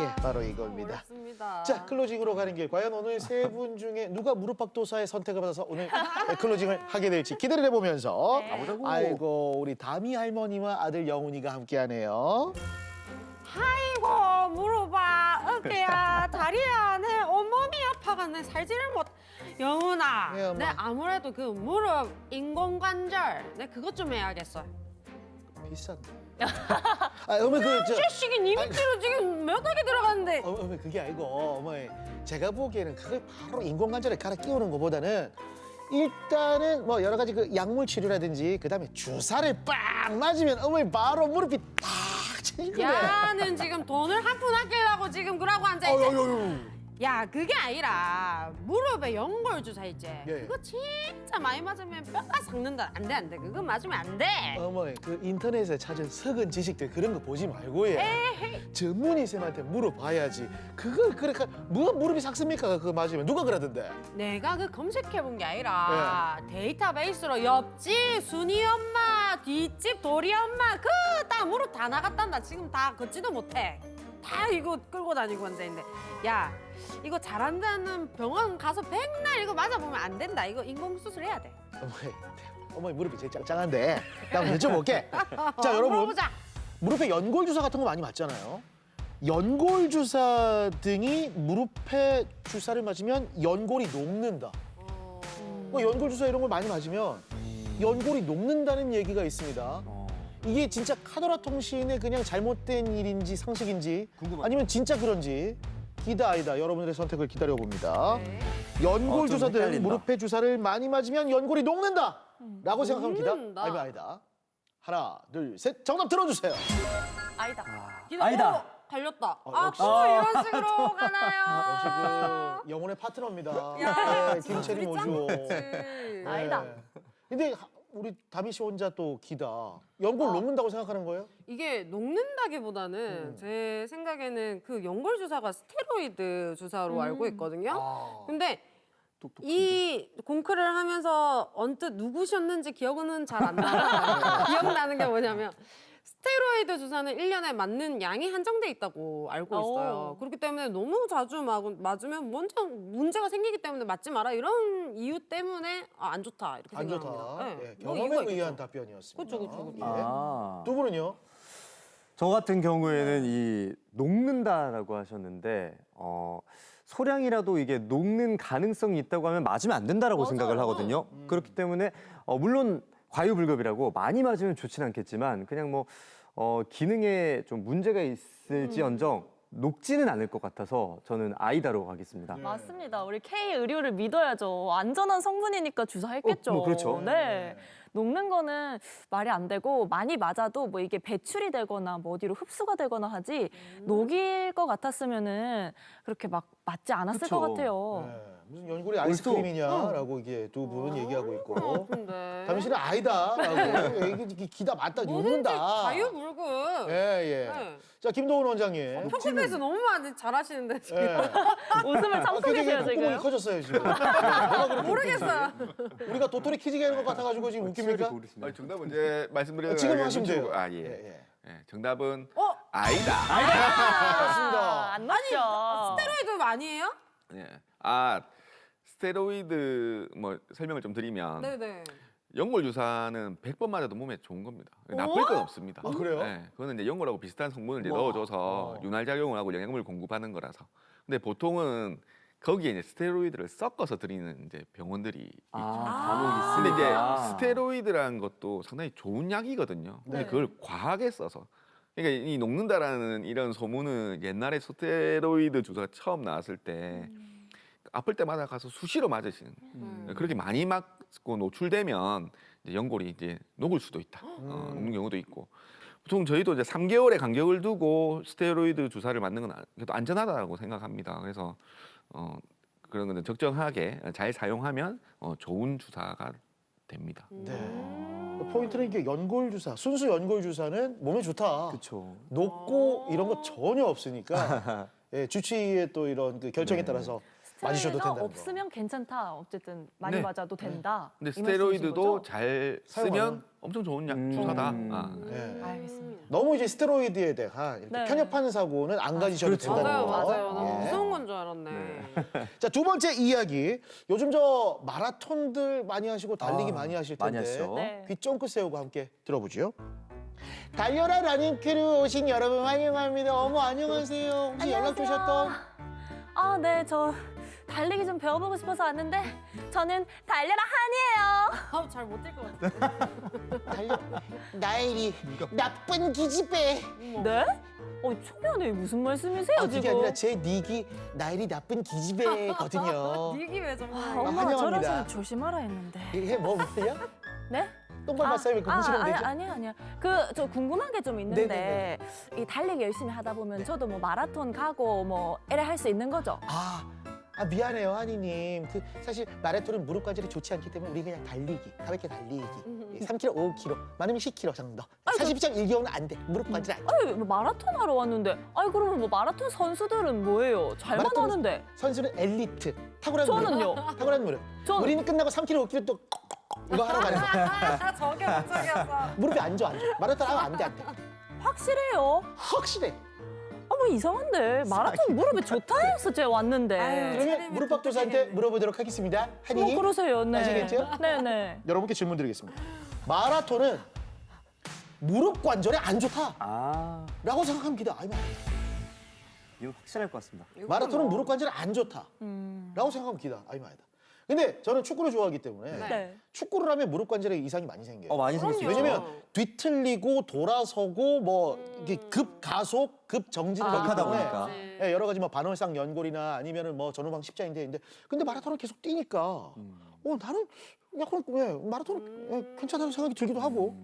S7: 예, 바로 이겁니다.
S3: 그렇습니다.
S7: 자, 클로징으로 가는 길. 과연 오늘 세 분 중에 누가 무릎박도사의 선택을 받아서 오늘 클로징을 하게 될지 기대를 해보면서 아이고 우리 다미 할머니와 아들 영훈이가 함께하네요.
S3: 아이고 무릎아 어깨야 다리야 내 온몸이 아파가 내 살지를 못 영훈아,
S7: 네, 엄마.
S3: 내 아무래도 그 무릎 인공관절, 내 그것 좀 해야겠어.
S7: 비싼데. 아, 어머니
S3: 자식이 니 밑으로 지금 몇 억이 들어갔는데.
S7: 어머니 그게 아니고 어머니 제가 보기에는 그걸 바로 인공관절에 갈아 끼우는 것보다는 일단은 뭐 여러 가지 그 약물 치료라든지 그다음에 주사를 빡 맞으면 어머니 바로 무릎이 탁 쳐질 건데.
S3: 야는 지금 돈을 한 푼 아끼려고 지금 그러고 앉아있지. 야, 그게 아니라 무릎에 연골 주사 있지.
S7: 예.
S3: 그거 진짜 많이 맞으면 뼈가 썩는다. 안 돼, 안 돼. 그거 맞으면 안 돼.
S7: 어머니 그 인터넷에 찾은 석은 지식들 그런 거 보지 말고 전문의 쌤한테 물어봐야지. 그걸 그렇게 뭐 무릎이 삭습니까? 그거 맞으면 누가 그러던데?
S3: 내가 그 검색해본 게 아니라 데이터베이스로 옆집 순이 엄마, 뒷집 도리 엄마 그 다 무릎 다 나갔단다. 지금 다 걷지도 못해. 다 이거 끌고 다니고 앉아있는데 야 이거 잘한다는 병원 가서 백날 이거 맞아보면 안 된다. 이거 인공수술 해야 돼.
S7: 어머니 무릎이 제일 짱짱한데 나 한번 여쭤볼게. 자 여러분
S3: 물어보자.
S7: 무릎에 연골 주사 같은 거 많이 맞잖아요. 연골 주사 등이 무릎에 주사를 맞으면 연골이 녹는다. 뭐 연골 주사 이런 걸 많이 맞으면 연골이 녹는다는 얘기가 있습니다. 이게 진짜 카더라 통신의 그냥 잘못된 일인지 상식인지 아니면 진짜 그런지 기다 아니다 여러분들의 선택을 기다려 봅니다.
S3: 네.
S7: 연골
S6: 좀
S7: 주사 등
S6: 헷갈린다.
S7: 무릎에 주사를 많이 맞으면 연골이 녹는다라고 생각하면 기다
S3: 녹는다.
S7: 아니면 아니다. 하나 둘 셋 정답 들어주세요.
S5: 아니다.
S6: 아니다.
S3: 걸렸다.
S7: 역시.
S3: 또 이런 식으로 가나요?
S7: 역시 그 영혼의 파트너입니다.
S3: 야,
S7: 네, 김채리
S3: 둘이
S7: 모주.
S3: 짱이지.
S5: 아니다.
S7: 근데 우리 다미 씨 혼자 또 기다. 연골 녹는다고 생각하는 거예요?
S3: 이게 녹는다기보다는 제 생각에는 그 연골 주사가 스테로이드 주사로 알고 있거든요. 근데 이 공크를 하면서 언뜻 누구셨는지 기억은 잘 안 나요. 기억나는 게 뭐냐면 스테로이드 주사는 1년에 맞는 양이 한정돼 있다고 알고 있어요.
S5: 오.
S3: 그렇기 때문에 너무 자주 맞으면 먼저 문제가 생기기 때문에 맞지 마라 이런 이유 때문에 안 좋다 이렇게
S7: 안
S3: 생각합니다.
S7: 좋다.
S3: 네.
S7: 예,
S3: 뭐
S7: 경험에
S3: 이유가
S7: 의한
S3: 있겠죠.
S7: 답변이었습니다.
S3: 그쵸, 그쵸, 그쵸.
S7: 예.
S6: 아.
S7: 두 분은요?
S6: 저 같은 경우에는 이 녹는다라고 하셨는데 소량이라도 이게 녹는 가능성이 있다고 하면 맞으면 안 된다라고
S5: 맞아요.
S6: 생각을 하거든요. 그렇기 때문에 물론 과유불급이라고 많이 맞으면 좋지는 않겠지만 그냥 뭐 기능에 좀 문제가 있을지언정 녹지는 않을 것 같아서 저는 아이다로 가겠습니다.
S5: 맞습니다. 우리 K 의료를 믿어야죠. 안전한 성분이니까 주사했겠죠.
S6: 뭐 그렇죠.
S5: 네. 녹는 거는 말이 안 되고 많이 맞아도 뭐 이게 배출이 되거나 뭐 어디로 흡수가 되거나 하지 녹일 것 같았으면은 그렇게 막 맞지 않았을
S6: 그쵸.
S5: 것 같아요.
S7: 네. 무슨 연골이 아이스크림이냐라고 이게 두 분 얘기하고 있고.
S3: 근데
S7: 다미 씨는 아니다라고 얘기 기다 맞다 녹는다.
S3: 과유불급.
S7: 예, 예.
S3: 네.
S7: 자, 김도훈 원장님.
S3: 포크베이스 너무 많이 잘하시는데 지금.
S7: 예.
S5: 웃음을 참고 계세요,
S7: 콧구멍이
S5: 지금.
S7: 커졌어요, 지금. 뭐가 그렇게
S3: 모르겠어요.
S7: 웃긴지. 우리가 도토리 키즈게 하는 것 같아가지고 지금 웃깁니까?
S4: 정답 문제 말씀드려요.
S7: 지금 하시면 돼요.
S4: 아 예.
S7: 예.
S4: 정답은
S3: 어?
S4: 아이다.
S7: 그렇습니다.
S5: 안 맞죠.
S3: 스테로이드 아니에요?
S4: 예. 스테로이드 뭐 설명을 좀 드리면
S3: 네네.
S4: 연골 주사는 100번 맞아도 몸에 좋은 겁니다. 나쁠 건 없습니다.
S7: 아, 그래요?
S4: 네, 그거는 이제 연골하고 비슷한 성분을 이제
S7: 우와.
S4: 넣어줘서 윤활 작용을 하고 영양분을 공급하는 거라서. 근데 보통은 거기에 이제 스테로이드를 섞어서 드리는 이제 병원들이 있죠.
S6: 간혹
S4: 근데 이제
S6: 있습니다.
S4: 스테로이드라는 것도 상당히 좋은 약이거든요. 근데
S5: 네.
S4: 그걸 과하게 써서. 그러니까 이 녹는다라는 이런 소문은 옛날에 스테로이드 주사가 처음 나왔을 때 아플 때마다 가서 수시로 맞으시는 그렇게 많이 맞고 노출되면 이제 연골이 이제 녹을 수도 있다. 녹는 경우도 있고. 보통 저희도 이제 3개월의 간격을 두고 스테로이드 주사를 맞는 건 그래도 안전하다고 생각합니다. 그래서 그런 거는 적정하게 잘 사용하면 좋은 주사가 됩니다.
S7: 네. 포인트는 이게 연골 주사, 순수 연골 주사는 몸에 좋다.
S6: 그렇죠.
S7: 녹고 이런 거 전혀 없으니까 예, 주치의의 또 이런 그 결정에 따라서 맞으셔도
S5: 스테로이드가
S7: 된다는 거.
S5: 없으면 괜찮다. 어쨌든 많이
S4: 네.
S5: 맞아도 된다.
S4: 근데
S5: 이 말씀이신
S4: 스테로이드도
S5: 거죠?
S4: 잘
S7: 사용하면?
S4: 쓰면 엄청 좋은 약 주사다.
S7: 예.
S5: 알겠습니다.
S7: 너무 이제 스테로이드에 대한 이렇게
S5: 네.
S7: 편협한 사고는 안 가지셔도
S6: 그렇죠.
S7: 된다는
S3: 맞아요,
S7: 거.
S3: 맞아요. 너무
S7: 예.
S3: 무서운 건 줄 알았네.
S7: 자, 두 번째 이야기. 요즘 저 마라톤들 많이 하시고 달리기 많이 하실 텐데.
S6: 많이 하시죠.
S5: 네.
S7: 귀 쫑긋 세우고 함께 들어보죠. 달려라 러닝 크루 오신 여러분 환영합니다. 어머 안녕하세요. 혹시 연락 주셨던
S5: 아, 네. 저 달리기 좀 배워보고 싶어서 왔는데 저는 달려라 한이에요.
S3: 잘 못 뛸 것 같아.
S7: 달려. 나일이 나쁜 기집애.
S5: 네? 초면에 무슨 말씀이세요
S7: 그게
S5: 지금?
S7: 아니라 제 닉이 나일이 나쁜 기집애거든요.
S3: 이게 왜 정말.
S5: 엄마가
S7: 환영합니다.
S5: 저러시면 조심하라 했는데.
S7: 이게 뭐야?
S5: 네?
S7: 똥발 싸움이 그거 무시하면 되죠?
S5: 아니야. 저 궁금한 게 좀 있는데 이 달리기 열심히 하다 보면 저도 뭐 마라톤 가고 뭐 이래 할 수 있는 거죠?
S7: 미안해요, 한이님. 사실 마라톤은 무릎 관절이 좋지 않기 때문에 우리 그냥 달리기, 가볍게 달리기. 3km, 5km, 많으면 10km 정도. 42.1km는 안 돼. 무릎 관절 안 돼.
S5: 아니 뭐 마라톤 하러 왔는데 그러면 뭐 마라톤 선수들은 뭐예요? 잘만
S7: 마라톤
S5: 하는데
S7: 선수는 엘리트, 탁월한 무릎.
S5: 저는요?
S7: 탁월한 무릎.
S5: 저는-
S7: 우리는 끝나고 3km, 5km 또 이거 하러 가는 거야.
S3: 저게 목적이었어.
S7: 무릎이 안 좋아. 마라톤 하면 안 돼.
S5: 확실해요?
S7: 확실해.
S5: 뭐 이상한데 마라톤 무릎에 좋다 해서 제가 왔는데
S3: 아유,
S7: 그러면 무릎 박도사한테 물어보도록 하겠습니다.
S5: 뭐
S7: 한이님.
S5: 그러세요? 네.
S7: 아시겠죠?
S5: 네네.
S7: 여러분께 질문 드리겠습니다. 마라톤은 무릎 관절에 안 좋다. 라고 생각합니다.
S6: 이건 확실할 것 같습니다.
S7: 마라톤은 무릎 관절에 안 좋다. 라고 생각합니다. 아니다. 근데 저는 축구를 좋아하기 때문에
S5: 네.
S7: 축구를 하면 무릎 관절에 이상이 많이 생겨요.
S6: 많이 생겼어요.
S7: 왜냐면 뒤틀리고 돌아서고 뭐 이게 급 가속, 급 정지를 하기
S6: 하다
S7: 때문에
S6: 보니까.
S7: 예, 여러 가지 뭐 반월상 연골이나 아니면은 뭐 전후방 십자인대인데 근데 마라톤을 계속 뛰니까 나는 약간 마라톤 괜찮다는 생각이 들기도 하고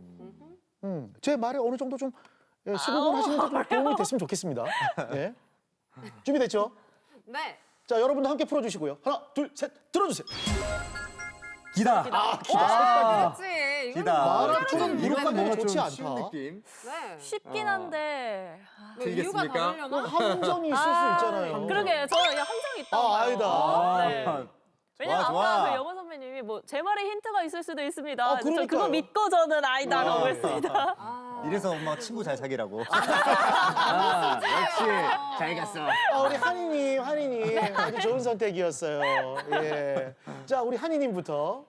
S7: 제 말에 어느 정도 좀 수긍을 하시는 데 좀 도움이 됐으면 좋겠습니다. 예. 준비됐죠?
S3: 네.
S7: 자, 여러분도 함께 풀어주시고요. 하나, 둘, 셋, 들어주세요.
S6: 기다.
S3: 그렇지. 이건
S6: 기다.
S7: 마라톤은 무릎
S6: 이건
S7: 관절에
S6: 뭔가
S7: 좋지
S6: 좀
S7: 않다.
S6: 쉬운 느낌.
S3: 네.
S5: 쉽긴 한데
S3: 왜 이유가
S6: 틀리겠습니까?
S3: 다르려나?
S7: 함정이 있을 수 있잖아요.
S5: 그러게 저 함정이 있다고 봐요.
S7: 아니다.
S5: 네. 왜냐면
S6: 좋아.
S5: 아까 그 영어 선배님이 뭐 제 말에 힌트가 있을 수도 있습니다. 저
S7: 그러니까요.
S5: 그거 믿고 저는 아니다라고 했습니다.
S6: 이래서 엄마 친구 잘 사귀라고.
S2: 역시 잘 갔어.
S7: 우리 한이님 아주 좋은 선택이었어요. 예. 자, 우리 한이님부터.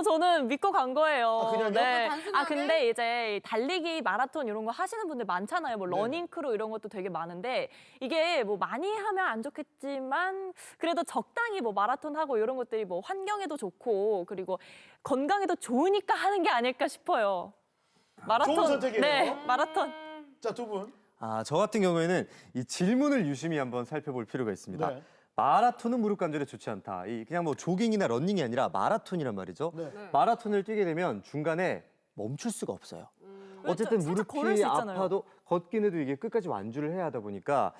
S5: 저는 믿고 간 거예요.
S7: 그냥요?
S5: 네.
S3: 단순하게?
S5: 근데 이제 달리기, 마라톤 이런 거 하시는 분들 많잖아요. 뭐 러닝 크루 이런 것도 되게 많은데 이게 뭐 많이 하면 안 좋겠지만 그래도 적당히 뭐 마라톤 하고 이런 것들이 뭐 환경에도 좋고 그리고 건강에도 좋으니까 하는 게 아닐까 싶어요. 마라톤.
S7: 좋은 선택이에요.
S5: 네, 마라톤.
S7: 자, 두 분.
S6: 저 같은 경우에는 이 질문을 유심히 한번 살펴볼 필요가 있습니다.
S7: 네.
S6: 마라톤은 무릎 관절에 좋지 않다. 그냥 뭐 조깅이나 러닝이 아니라 마라톤이란 말이죠.
S7: 네.
S6: 마라톤을 뛰게 되면 중간에 멈출 수가 없어요. 어쨌든
S5: 살짝 걸을
S6: 무릎이
S5: 수 있잖아요.
S6: 아파도 걷긴 해도 이게 끝까지 완주를 해야 하다 보니까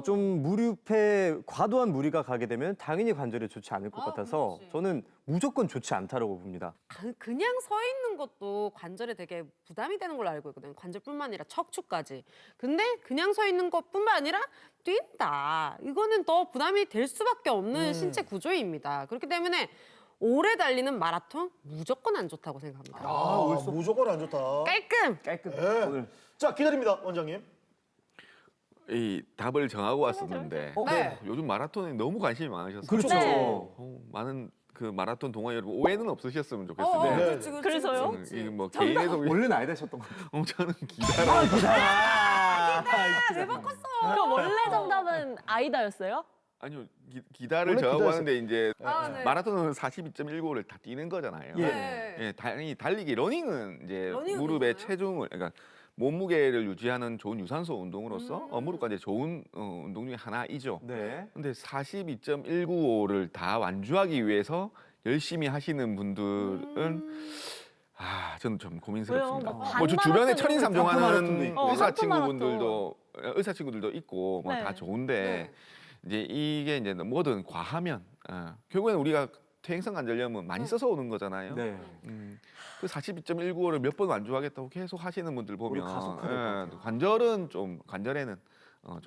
S6: 좀 무릎에 과도한 무리가 가게 되면 당연히 관절에 좋지 않을 것 같아서
S3: 그렇지.
S6: 저는 무조건 좋지 않다라고 봅니다.
S3: 그냥 서 있는 것도 관절에 되게 부담이 되는 걸로 알고 있거든요. 관절뿐만 아니라 척추까지. 근데 그냥 서 있는 것뿐만 아니라 뛴다. 이거는 더 부담이 될 수밖에 없는 신체 구조입니다. 그렇기 때문에 오래 달리는 마라톤 무조건 안 좋다고 생각합니다.
S7: 무조건 안 좋다.
S3: 깔끔.
S6: 깔끔.
S7: 네.
S6: 오늘
S7: 자, 기다립니다, 원장님.
S4: 이 답을 정하고 왔었는데
S3: 네.
S4: 요즘 마라톤에 너무 관심이 많으셨어요.
S6: 그렇죠.
S5: 네.
S4: 많은 그 마라톤 동호회 여러분 오해는 없으셨으면 좋겠어요.
S7: 네.
S3: 그렇지, 그렇지.
S5: 그래서요?
S3: 그렇지.
S4: 이게 뭐 개인에서
S6: 원래는 아니다 하셨던 것 같아요.
S4: 저는 기다라고
S3: 왜 바꿨어?
S5: 그럼 원래 정답은 아이다였어요?
S4: 아니요 기다를
S7: 원래
S4: 정하고
S7: 기다였어요.
S4: 하는데 이제
S3: 네.
S4: 마라톤은 42.195를 다 뛰는 거잖아요.
S3: 네.
S4: 당연히 달리기 러닝은 이제
S3: 러닝은
S4: 무릎의
S3: 괜찮아요?
S4: 체중을 그러니까 몸무게를 유지하는 좋은 유산소 운동으로서 무릎 관절 좋은 운동 중에 하나이죠.
S6: 네.
S4: 근데 42.195를 다 완주하기 위해서 열심히 하시는 분들은 저는 좀 고민스럽습니다.
S5: 왜요? 막
S4: 뭐 저
S5: 반마라톤
S4: 주변에
S5: 이런
S4: 천인삼
S6: 거. 하프 마라톤도
S4: 좋아하는
S6: 있고.
S4: 의사
S5: 하프 마라톤.
S4: 친구들도 있고 뭐
S5: 네.
S4: 다 좋은데
S3: 네.
S4: 이제 이게 이제 뭐든 과하면 결국에는 우리가 퇴행성 관절염은 많이 써서 오는 거잖아요.
S6: 네.
S4: 그 42.195를 몇 번 완주하겠다고 계속 하시는 분들 보면
S6: 오히려 가속화될 것 같아요.
S4: 관절에는 좀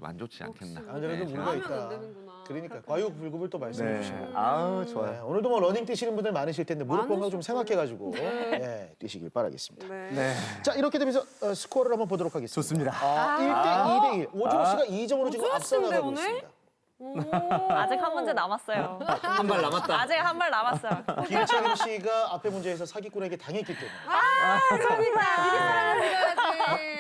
S4: 안 좋지 않겠나.
S7: 관절에도
S4: 네,
S7: 문제가
S3: 하면
S7: 있다.
S3: 안 되는구나.
S7: 그러니까 과유불급을 또 말씀해
S6: 네.
S7: 주시네요.
S6: 아우 좋아요.
S7: 네, 오늘도 뭐 러닝 뛰시는 분들 많으실 텐데 무릎 건강 좀
S3: 많으실
S7: 생각해가지고 뛰시길 바라겠습니다.
S3: 네.
S6: 네.
S7: 자, 이렇게 되면서 스코어를 한번 보도록 하겠습니다.
S6: 좋습니다.
S7: 1대 2대 1. 오주호 씨가 2점으로 지금
S3: 오주호
S7: 앞서
S3: 씨인데,
S7: 나가고
S3: 오늘?
S7: 있습니다.
S5: 아직 한 문제 남았어요.
S6: 한 발 남았다.
S5: 아직 한 발 남았어요.
S7: 김채림 씨가 앞에 문제에서 사기꾼에게 당했기 때문에.
S3: 그러니까 미리 사랑을 드려야지.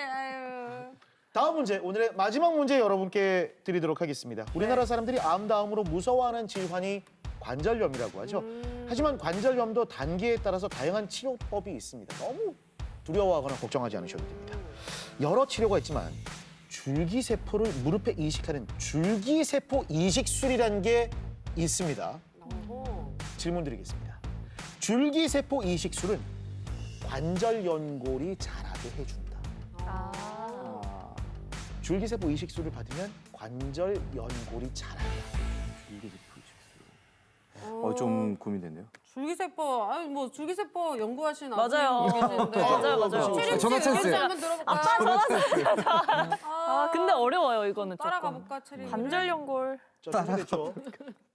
S3: 아유.
S7: 다음 문제, 오늘의 마지막 문제 여러분께 드리도록 하겠습니다. 우리나라 사람들이 암 다음으로 무서워하는 질환이 관절염이라고 하죠. 하지만 관절염도 단계에 따라서 다양한 치료법이 있습니다. 너무 두려워하거나 걱정하지 않으셔도 됩니다. 여러 치료가 있지만 줄기세포를 무릎에 이식하는 줄기세포 이식술이라는 게 있습니다. 질문 드리겠습니다. 줄기세포 이식술은 관절 연골이 자라게 해준다. 줄기세포 이식술을 받으면 관절 연골이 자란다.
S6: 좀 고민되네요.
S3: 줄기세포, 아니 뭐 줄기세포 연구하시는
S5: 맞아요.
S3: 계시는데.
S5: 맞아요.
S3: 최림 씨
S6: 전화 찬스.
S3: 의견 한번 들어볼까요?
S5: 아빠 전화 쓰자. 아, 근데 어려워요, 이거는
S3: 따라가
S5: 조금.
S3: 볼까, 최림?
S5: 관절 연골.
S7: 자, 준비됐죠?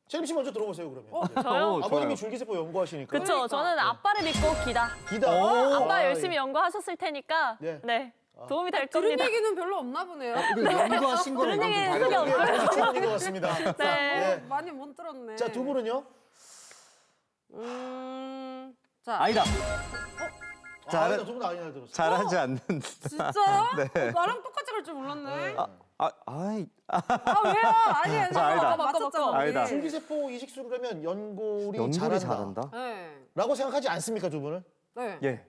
S7: 채림 씨 먼저 들어보세요, 그러면.
S5: 저요?
S7: 아버님이 줄기세포 연구하시니까.
S5: 그쵸, 저는 아빠를 믿고 기다.
S7: 기다.
S5: 아빠 열심히 연구하셨을 테니까
S7: 네.
S5: 네, 도움이 될
S3: 들은
S5: 겁니다.
S3: 얘기는 별로 없나 보네요.
S6: 연구하신
S5: 그런 얘기 크게 없어요.
S7: 정식 질문인 것 같습니다.
S5: 네.
S3: 많이 못 들었네.
S7: 자, 두 분은요?
S3: 자,
S6: 아니다.
S7: 아, 두분 아니나 들었어요.
S6: 잘하지 않는다.
S3: 진짜요? 나랑 똑같이 갈 줄 몰랐네.
S6: 아이.
S3: 왜요? 아니에요.
S6: 아니다.
S3: 맞췄잖아.
S6: 아니다.
S7: 줄기세포 이식술을 하면 연골이
S6: 연골이
S7: 자란다.
S6: 잘한다?
S3: 네.
S7: 라고 생각하지 않습니까, 두 분은?
S3: 네.
S6: 예.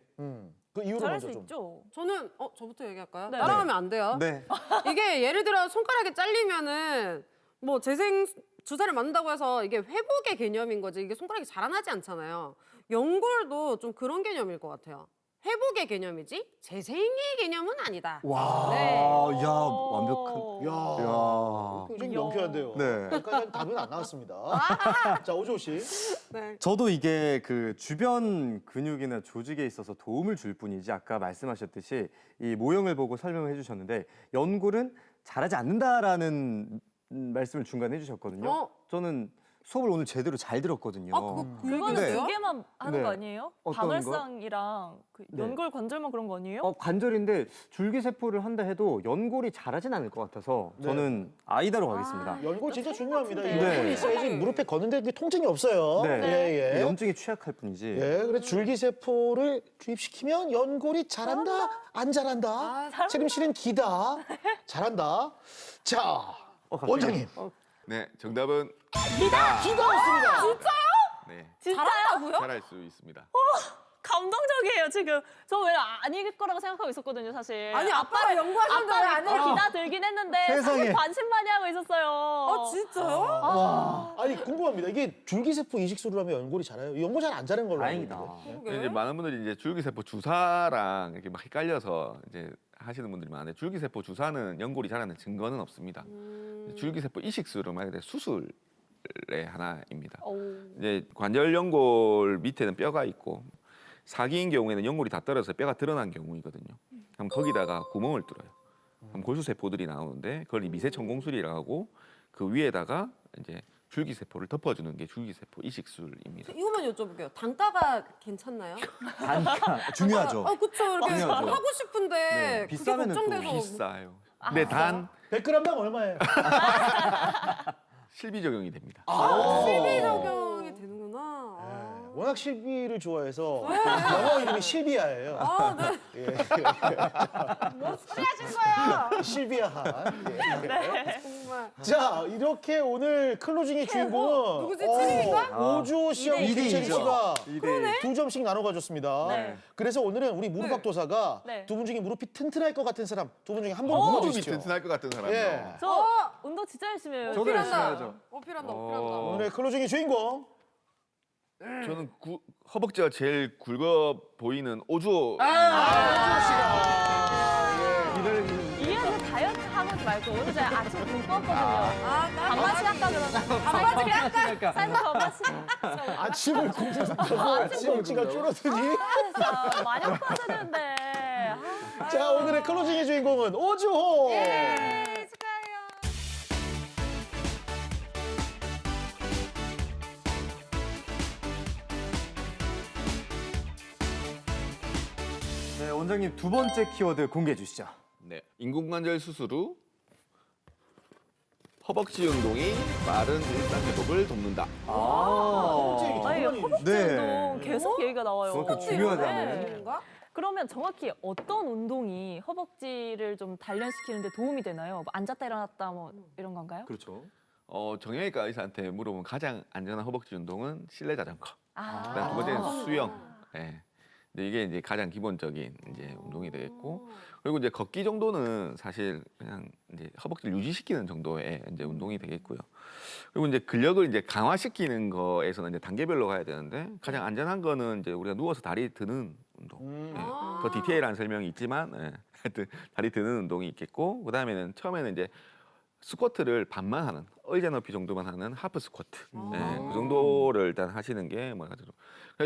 S7: 그 이유를
S5: 잘할
S7: 먼저
S5: 수
S7: 좀.
S5: 있죠.
S3: 저는 저부터 얘기할까요?
S5: 네.
S3: 따라가면 안 돼요.
S6: 네.
S3: 이게 예를 들어 손가락이 잘리면은 뭐 재생 주사를 맞는다고 해서 이게 회복의 개념인 거지 이게 손가락이 자라나지 않잖아요. 연골도 좀 그런 개념일 것 같아요. 회복의 개념이지 재생의 개념은 아니다.
S6: 와,
S3: 네.
S6: 야, 완벽한.
S7: 야, 굉장히 명쾌한데요.
S6: 네.
S7: 여기까지 답은 안 나왔습니다. 자, 오조 씨.
S3: 네.
S6: 저도 이게 그 주변 근육이나 조직에 있어서 도움을 줄 뿐이지 아까 말씀하셨듯이 이 모형을 보고 설명을 해주셨는데 연골은 자라지 않는다라는 말씀을 중간에 해주셨거든요. 저는 수업을 오늘 제대로 잘 들었거든요.
S3: 그
S5: 그거는
S6: 네.
S5: 두 개만 하는
S6: 네.
S5: 거 아니에요?
S6: 어떤 거?
S5: 방열상이랑 그
S6: 네.
S5: 연골 관절만 그런 거 아니에요?
S6: 관절인데 줄기세포를 한다 해도 연골이 자라진 않을 것 같아서 저는 아이다로 가겠습니다.
S7: 연골 진짜 중요합니다.
S5: 네.
S7: 연골이 있어야지 무릎에 걷는데 이게 통증이 없어요.
S6: 네.
S7: 예, 예.
S6: 염증에 취약할 뿐이지.
S7: 예, 그래서 줄기세포를 주입시키면 연골이 자란다, 안 자란다. 채림 씨는 기다, 자란다. 자,
S6: 갑자기.
S7: 원장님.
S4: 네, 정답은
S7: 기다였습니다.
S4: 네,
S5: 진짜요?
S4: 잘할 수 있습니다.
S5: 감동적이에요 지금. 저 왜 아닐 거라고 생각하고 있었거든요 사실.
S3: 아니 아빠가 연구하셨는데 왜
S5: 아빠
S3: 안 해요?
S5: 기다 들긴 했는데
S6: 세상에.
S5: 사실 관심 많이 하고 있었어요.
S3: 진짜요?
S7: 아니 궁금합니다. 이게 줄기세포 이식술을 하면 연골이 자라요? 연골 잘 안 자라는 걸로 알고
S6: 다행이다.
S7: 있는데.
S3: 그러게.
S4: 이제 많은 분들이 이제 줄기세포 주사랑 이렇게 막 헷갈려서 이제 하시는 분들이 많은데 줄기세포 주사는 연골이 자라는 증거는 없습니다. 줄기세포 이식술은 말 그대로 수술의 하나입니다. 이제 관절 연골 밑에는 뼈가 있고 사기인 경우에는 연골이 다 떨어져서 뼈가 드러난 경우이거든요. 그럼 거기다가 구멍을 뚫어요. 그럼 골수세포들이 나오는데 그걸 미세천공술이라고 하고 그 위에다가 이제 줄기세포를 덮어주는 게 줄기세포 이식술입니다.
S3: 이거만 여쭤볼게요. 단가가 괜찮나요?
S6: 단가 중요하죠.
S3: 그쵸. 이렇게
S6: 중요하죠.
S3: 하고 싶은데
S6: 네,
S3: 그게
S6: 비싸면은 또
S3: 걱정돼서.
S4: 비싸요. 근데 단
S7: 100g당 얼마예요?
S4: 실비 적용이 됩니다.
S3: 실비 적용이 되는구나.
S7: 워낙 실비를 좋아해서 영어 이름이 실비아예요.
S3: 네.
S7: 예.
S3: 뭔 소리 하신 거예요?
S7: 실비아한. 예.
S3: 정말.
S7: 자, 이렇게 오늘 클로징의 주인공은
S3: 누구지? 채림인가?
S7: 오주호 씨와
S5: 이대
S7: 김채리
S6: 이죠.
S7: 씨가
S6: 그러네.
S7: 2점씩 나눠 가졌습니다.
S5: 네.
S7: 그래서 오늘은 우리 무릎학도사가
S5: 네.
S7: 두 분 중에 무릎이 튼튼할 것 같은 사람 두 분 중에 한 분
S4: 무릎이
S7: 뽑아주시죠.
S4: 튼튼할 것 같은 사람이요.
S7: 예.
S5: 저 운동 진짜 열심히 해요.
S6: 저도 열심히
S3: 어필한다.
S6: 해야죠.
S3: 어필한다.
S7: 오늘의 클로징의 주인공
S4: 저는 허벅지가 제일 굵어 보이는 오주호.
S5: 이해서 다이어트 하지 말고 오늘 제가 아침 굶었거든요. 반반씩 할까 그러면? 반반씩 할까? 살짝 반반씩.
S7: 아침을 굶는다고 아침치가 줄어드니?
S5: 진짜 많이 빠졌는데.
S7: 자, 오늘의 클로징의 주인공은 오주호.
S3: 축하해요.
S6: 네, 원장님 두 번째 키워드 공개해 주시죠.
S4: 네, 인공관절 수술 후 허벅지 운동이 빠른 일상 회복을 돕는다.
S5: 아니 허벅지
S6: 네.
S5: 운동 계속 얘기가 나와요.
S6: 그만큼 중요하다는.
S3: 뭔가?
S5: 그러면 정확히 어떤 운동이 허벅지를 좀 단련시키는 데 도움이 되나요? 뭐 앉았다 일어났다 뭐 이런 건가요?
S6: 그렇죠.
S4: 정형외과 의사한테 물어보면 가장 안전한 허벅지 운동은 실내 자전거.
S5: 아.
S4: 그다음 두 번째는 수영. 예. 근데 이게 이제 가장 기본적인 이제 운동이 되겠고, 그리고 이제 걷기 정도는 사실 그냥 이제 허벅지를 유지시키는 정도의 이제 운동이 되겠고요. 그리고 이제 근력을 이제 강화시키는 거에서는 이제 단계별로 가야 되는데, 가장 안전한 거는 이제 우리가 누워서 다리 드는 운동. 예. 더 디테일한 설명이 있지만, 예. 하여튼 다리 드는 운동이 있겠고, 그다음에는 처음에는 이제 스쿼트를 반만 하는, 의자 높이 정도만 하는 하프 스쿼트. 예, 그 정도를 일단 하시는 게 뭐 가지고.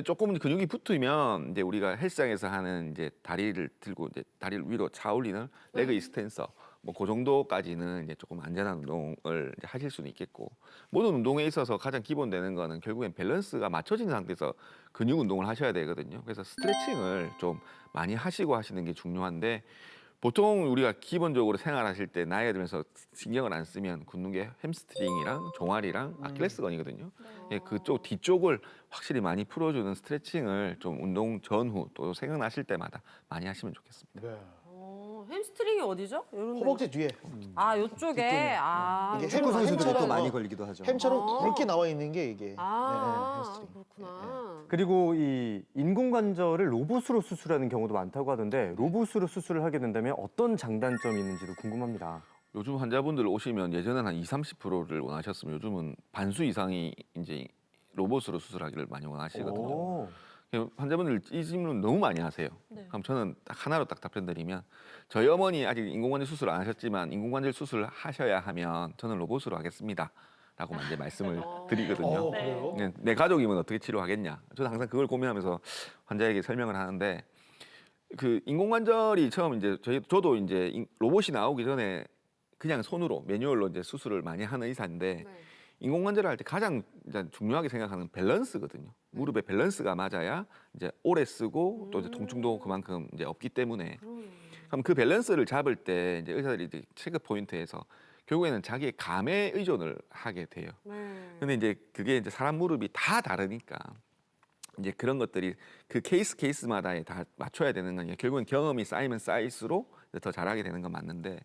S4: 조금 근육이 붙으면 이제 우리가 헬스장에서 하는 이제 다리를 들고 이제 다리를 위로 차 올리는 레그 이스텐서, 뭐 그 정도까지는 이제 조금 안전한 운동을 이제 하실 수는 있겠고, 모든 운동에 있어서 가장 기본되는 거는 결국엔 밸런스가 맞춰진 상태에서 근육 운동을 하셔야 되거든요. 그래서 스트레칭을 좀 많이 하시고 하시는 게 중요한데, 보통 우리가 기본적으로 생활하실 때 나이가 들면서 신경을 안 쓰면 굳는 게 햄스트링이랑 종아리랑 아킬레스건이거든요. 예, 그쪽 뒤쪽을 확실히 많이 풀어주는 스트레칭을 좀 운동 전후 또 생각나실 때마다 많이 하시면 좋겠습니다.
S7: 네.
S3: 햄스트링이 어디죠? 요런 데.
S7: 허벅지 뒤에
S3: 아, 요쪽에. 아,
S7: 이게
S6: 축구 선수들이 또
S7: 햄처럼,
S6: 많이 걸리기도 하죠.
S7: 햄처럼 굵게 나와 있는 게 이게
S3: 아,
S7: 네, 햄스트링.
S3: 그렇구나.
S6: 그리고 이 인공관절을 로봇으로 수술하는 경우도 많다고 하던데, 로봇으로 수술을 하게 된다면 어떤 장단점이 있는지도 궁금합니다.
S4: 요즘 환자분들 오시면 예전에는 한 20-30%를 원하셨으면 요즘은 반수 이상이 이제 로봇으로 수술하기를 많이 원하시거든요.
S6: 오.
S4: 환자분들 이 질문 너무 많이 하세요.
S5: 네.
S4: 그럼 저는 딱 하나로 딱 답변드리면, 저희 어머니 아직 인공관절 수술 안 하셨지만 인공관절 수술 하셔야 하면 저는 로봇으로 하겠습니다. 라고 이제 말씀을 드리거든요.
S7: 그래요?
S4: 네, 내 가족이면 어떻게 치료하겠냐. 저는 항상 그걸 고민하면서 환자에게 설명을 하는데, 그 인공관절이 처음 이제 저도 이제 로봇이 나오기 전에 그냥 손으로 매뉴얼로 이제 수술을 많이 하는 의사인데,
S3: 네.
S4: 인공관절을 할 때 가장 일단 중요하게 생각하는 밸런스거든요. 무릎의 밸런스가 맞아야 이제 오래 쓰고 또 이제 통증도 그만큼 이제 없기 때문에, 그럼 그 밸런스를 잡을 때 이제 의사들이 이제 체크 포인트에서 결국에는 자기의 감에 의존을 하게 돼요.
S3: 네.
S4: 근데 이제 그게 이제 사람 무릎이 다 다르니까 이제 그런 것들이 그 케이스마다에 다 맞춰야 되는 거니까 결국엔 경험이 쌓이면 쌓일수록 더 잘하게 되는 건 맞는데,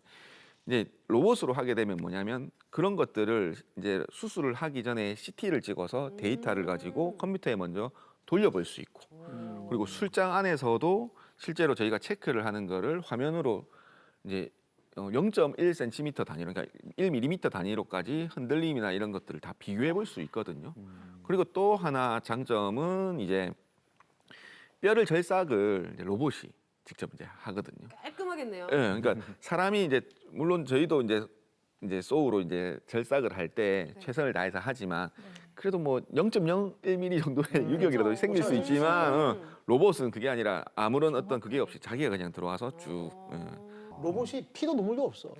S4: 이제 로봇으로 하게 되면 뭐냐면 그런 것들을 이제 수술을 하기 전에 CT를 찍어서 데이터를 가지고 컴퓨터에 먼저 돌려볼 수 있고, 그리고 술장 안에서도 실제로 저희가 체크를 하는 거를 화면으로 이제 0.1cm 단위로, 그러니까 1mm 단위로까지 흔들림이나 이런 것들을 다 비교해 볼 수 있거든요. 그리고 또 하나 장점은 이제 뼈를 절삭을 이제 로봇이 직접 이제 하거든요.
S3: 깔끔하겠네요.
S4: 예, 그러니까 사람이 이제 물론 저희도 이제 소우로 이제 절삭을 할 때 최선을 다해서 하지만 그래도 뭐 0.01mm 정도의 유격이라도 생길 수 있지만 로봇은 그게 아니라 아무런 어떤 그게 없이 자기가 그냥 들어와서 쭉.
S7: 로봇이 피도 눈물도 없어.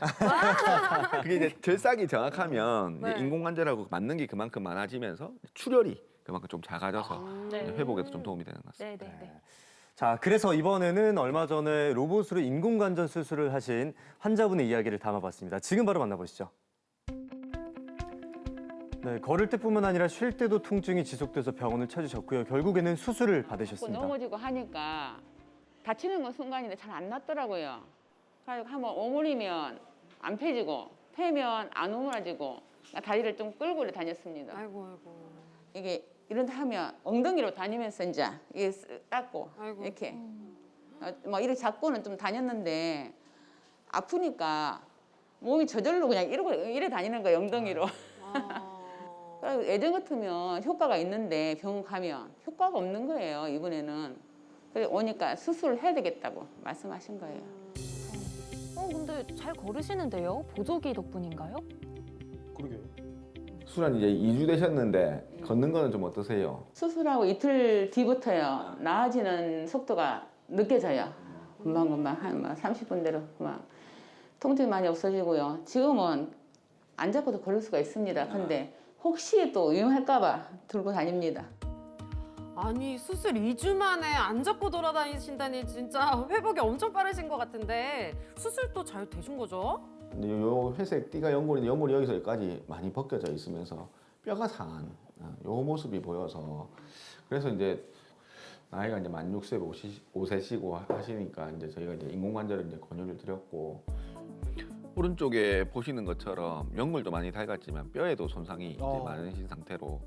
S4: 그게 이제 절삭이 정확하면
S3: 네.
S4: 이제 인공관절하고 맞는 게 그만큼 많아지면서 출혈이 그만큼 좀 작아져서
S5: 네.
S4: 회복에도 좀 도움이 되는 것 같습니다.
S5: 네, 네, 네.
S6: 자, 그래서 이번에는 얼마 전에 로봇으로 인공관절 수술을 하신 환자분의 이야기를 담아봤습니다. 지금 바로 만나보시죠. 네, 걸을 때뿐만 아니라 쉴 때도 통증이 지속돼서 병원을 찾으셨고요. 결국에는 수술을 받으셨습니다.
S10: 넘어지고 하니까 다치는 건 순간인데 잘 안 낫더라고요. 그래서 한번 오므리면 안 펴지고 펴면 안 오므라지고 다리를 좀 끌고 이렇게 다녔습니다.
S3: 아이고, 아이고.
S10: 이게 이런다 하면 엉덩이로 다니면서 이제 이게 닦고
S3: 아이고.
S10: 이렇게 막 이렇게 잡고는 좀 다녔는데 아프니까 몸이 저절로 그냥 이러고 이래 다니는 거예요, 엉덩이로. 그래서 예전 같으면 효과가 있는데 병원 가면 효과가 없는 거예요, 이번에는. 그래서 오니까 수술을 해야 되겠다고 말씀하신 거예요.
S5: 근데 잘 걸으시는데요? 보조기 덕분인가요?
S7: 그러게요.
S9: 수술한 이제 2주 되셨는데 걷는 거는 좀 어떠세요?
S10: 수술하고 이틀 뒤부터요, 나아지는 속도가 느껴져요. 금방금방 한 30분 대로 그만 통증이 많이 없어지고요. 지금은 안 잡고도 걸을 수가 있습니다. 근데 혹시 또 위험할까봐 들고 다닙니다.
S3: 아니, 수술 2주 만에 안 잡고 돌아다니신다니 진짜 회복이 엄청 빠르신 것 같은데 수술도 잘 되신 거죠?
S9: 근데 요 회색 띠가 연골인데 연골이 여기서 여기까지 많이 벗겨져 있으면서 뼈가 상한 요 모습이 보여서, 그래서 이제 나이가 이제 만 6세 5세시고 하시니까 이제 저희가 이제 인공관절을 이제 권유를 드렸고
S4: 오른쪽에 보시는 것처럼 연골도 많이 닳았지만 뼈에도 손상이 이제 많으신 상태로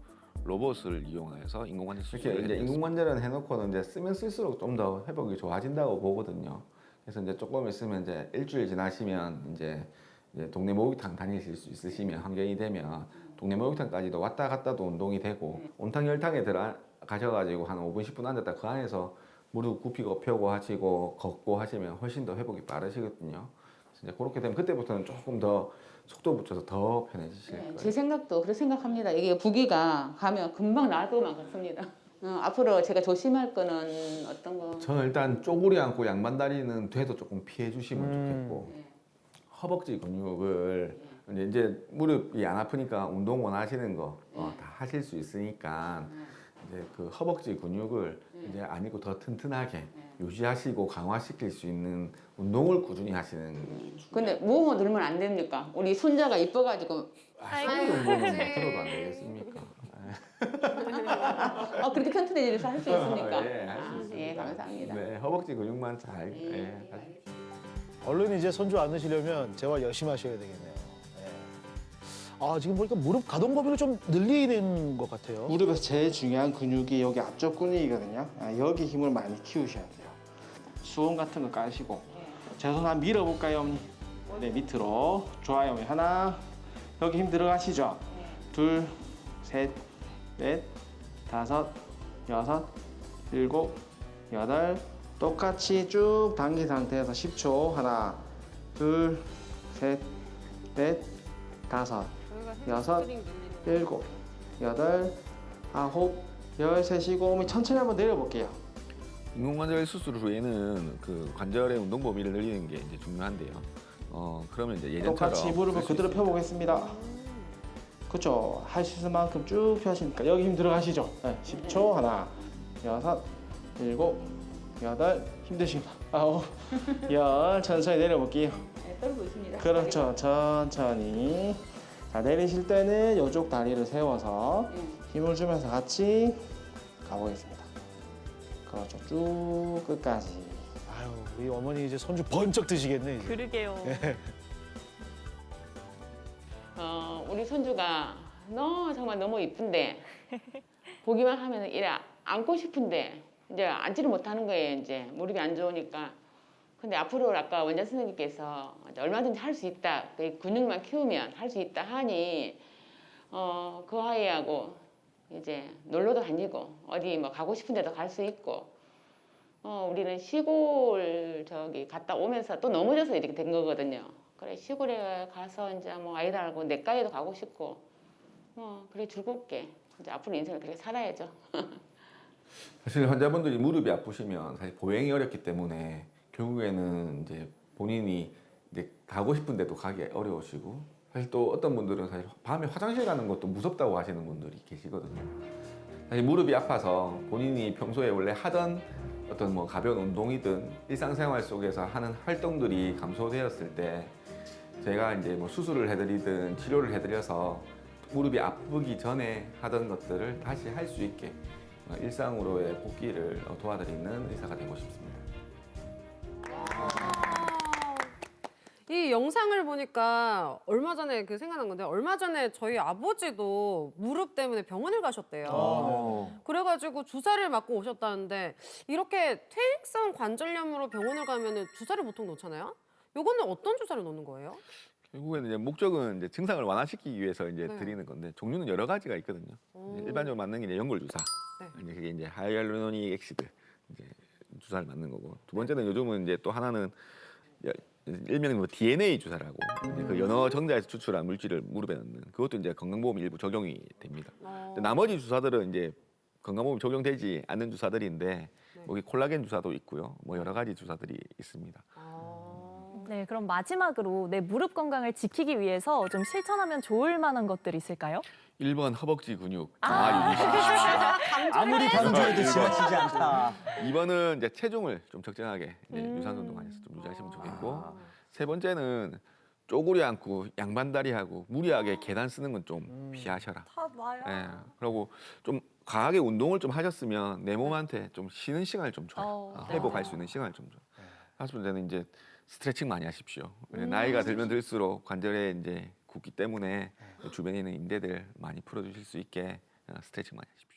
S4: 로봇을 이용해서 인공관절 수술을
S9: 이렇게 이제
S4: 해드렸습니다.
S9: 인공관절은 해놓고는 이제 쓰면 쓸수록 좀 더 회복이 좋아진다고 보거든요. 그래서 이제 조금 있으면 이제 일주일 지나시면 이제 동네 목욕탕 다니실 수 있으시면 환경이 되면 동네 목욕탕까지도 왔다 갔다도 운동이 되고 온탕 열탕에 들어가셔가지고 한 5분 10분 앉았다 그 안에서 무릎 굽히고 펴고 하시고 걷고 하시면 훨씬 더 회복이 빠르시거든요. 그래서 이제 그렇게 되면 그때부터는 조금 더 속도 붙여서 더 편해지실 거예요.
S10: 제 생각도 그렇게 생각합니다. 이게 부기가 가면 금방 나을 것만 같습니다. 앞으로 제가 조심할 거는 어떤 거?
S9: 저는 일단 쪼그리 앉고 양반다리는 돼도 조금 피해 주시면 좋겠고 허벅지 근육을 이제 무릎이 안 아프니까 운동 원하시는 거 다 하실 수 있으니까 이제 그 허벅지 근육을 이제 아니고 더 튼튼하게 유지하시고 강화시킬 수 있는 운동을 꾸준히 하시는.
S10: 근데 무거운 거 들면 안 됩니까? 우리 손자가 이뻐가지고.
S9: 손 정도는 들어도 안 되겠습니까?
S10: 그렇게 튼튼해져서 할 수 있습니까?
S9: 예, 할 수 있습니다.
S10: 예, 감사합니다.
S9: 네, 허벅지 근육만 잘 하십시오.
S7: 얼른 이제 손주 안으시려면 재활 열심히 하셔야 되겠네요. 예. 지금 보니까 무릎 가동 범위를 좀 늘리는 것 같아요.
S11: 무릎에서 제일 중요한 근육이 여기 앞쪽 근육이거든요. 여기 힘을 많이 키우셔야 돼요. 수원 같은 거 까시고 제 손 한번 밀어볼까요, 어머니? 네, 밑으로. 좋아요, 어머니. 하나, 여기 힘 들어가시죠? 둘, 셋, 넷, 다섯, 여섯, 일곱, 여덟. 똑같이 쭉 당긴 상태에서 10초. 하나, 둘, 셋, 넷, 다섯, 여섯, 일곱, 여덟, 아홉, 열 세시고 어머니 천천히 한번 내려볼게요.
S4: 인공관절 수술 후에는 그 관절의 운동 범위를 늘리는 게 이제 중요한데요. 그러면 이제 예전처럼
S11: 똑같이 무릎을
S4: 쓸수
S11: 그대로
S4: 있습니다.
S11: 펴보겠습니다. 그렇죠. 할 수 있을 만큼 쭉 펴시니까 여기 힘 들어가시죠. 네, 10초. 하나, 여섯, 일곱, 여덟. 힘드시면 아홉, 열. 천천히 내려볼게요.
S10: 네, 떨고 있습니다.
S11: 그렇죠. 천천히. 자, 내리실 때는 이쪽 다리를 세워서 힘을 주면서 같이 가보겠습니다. 그렇죠. 쭉 끝까지.
S7: 아유, 우리 어머니 이제 손주 번쩍 드시겠네. 이제.
S5: 그러게요.
S10: 우리 손주가 정말 너무 이쁜데 보기만 하면 이래 안고 싶은데 이제 앉지를 못하는 거예요. 이제 무릎이 안 좋으니까. 근데 앞으로 아까 원장 선생님께서 얼마든지 할 수 있다. 그 근육만 키우면 할 수 있다 하니 그 아이하고 이제 놀러도 다니고 어디 뭐 가고 싶은 데도 갈 수 있고 우리는 시골 저기 갔다 오면서 또 넘어져서 이렇게 된 거거든요. 그래 시골에 가서 이제 뭐 아이들하고 내과에도 가고 싶고 그래 즐겁게 이제 앞으로 인생을 그렇게 살아야죠.
S9: 사실 환자분들이 무릎이 아프시면 사실 보행이 어렵기 때문에 결국에는 이제 본인이 이제 가고 싶은 데도 가기 어려우시고 사실 또 어떤 분들은 사실 밤에 화장실 가는 것도 무섭다고 하시는 분들이 계시거든요. 사실 무릎이 아파서 본인이 평소에 원래 하던 어떤 뭐 가벼운 운동이든 일상생활 속에서 하는 활동들이 감소되었을 때 제가 이제 뭐 수술을 해드리든 치료를 해드려서 무릎이 아프기 전에 하던 것들을 다시 할 수 있게 일상으로의 복귀를 도와드리는 의사가 되고 싶습니다.
S3: 이 영상을 보니까 얼마 전에 그 생각난 건데 얼마 전에 저희 아버지도 무릎 때문에 병원을 가셨대요. 그래가지고 주사를 맞고 오셨다는데 이렇게 퇴행성 관절염으로 병원을 가면은 주사를 보통 놓잖아요. 요거는 어떤 주사를 놓는 거예요?
S4: 결국에는 이제 목적은 이제 증상을 완화시키기 위해서 이제
S3: 네.
S4: 드리는 건데 종류는 여러 가지가 있거든요. 이제 일반적으로 맞는 게 이제 연골 주사.
S3: 네.
S4: 이제 그게 이제 하이알루로닉 액시드 이제 주사를 맞는 거고 두 번째는 요즘은 이제 또 하나는 일명 뭐 DNA 주사라고 이제 그 연어 정자에서 추출한 물질을 무릎에 넣는 그것도 이제 건강보험 일부 적용이 됩니다. 근데 나머지 주사들은 이제 건강보험 적용되지 않는 주사들인데 여기 콜라겐 주사도 있고요. 뭐 여러 가지 주사들이 있습니다.
S5: 네, 그럼 마지막으로 내 무릎 건강을 지키기 위해서 좀 실천하면 좋을 만한 것들이 있을까요?
S4: 1번 허벅지 근육 강화 유지시키십시오.
S6: 아무리 강조해도 지나치지 않다.
S4: 2번은 이제 체중을 좀 적정하게 이제 유산소 운동하면서 좀 유지하시면 좋겠고 세 번째는 쪼그려 앉고 양반다리 하고 무리하게 계단 쓰는 건 좀 피하셔라.
S5: 다 나야.
S4: 예. 그리고 좀 강하게 운동을 좀 하셨으면 내 몸한테 좀 쉬는 시간을 좀 줘요. 회복할 수 있는 시간을 좀 줘요. 다섯 번째는 이제 스트레칭 많이 하십시오. 나이가 들면 들수록 관절에 이제 굳기 때문에 주변에 있는 인대들 많이 풀어주실 수 있게 스트레칭 많이 하십시오.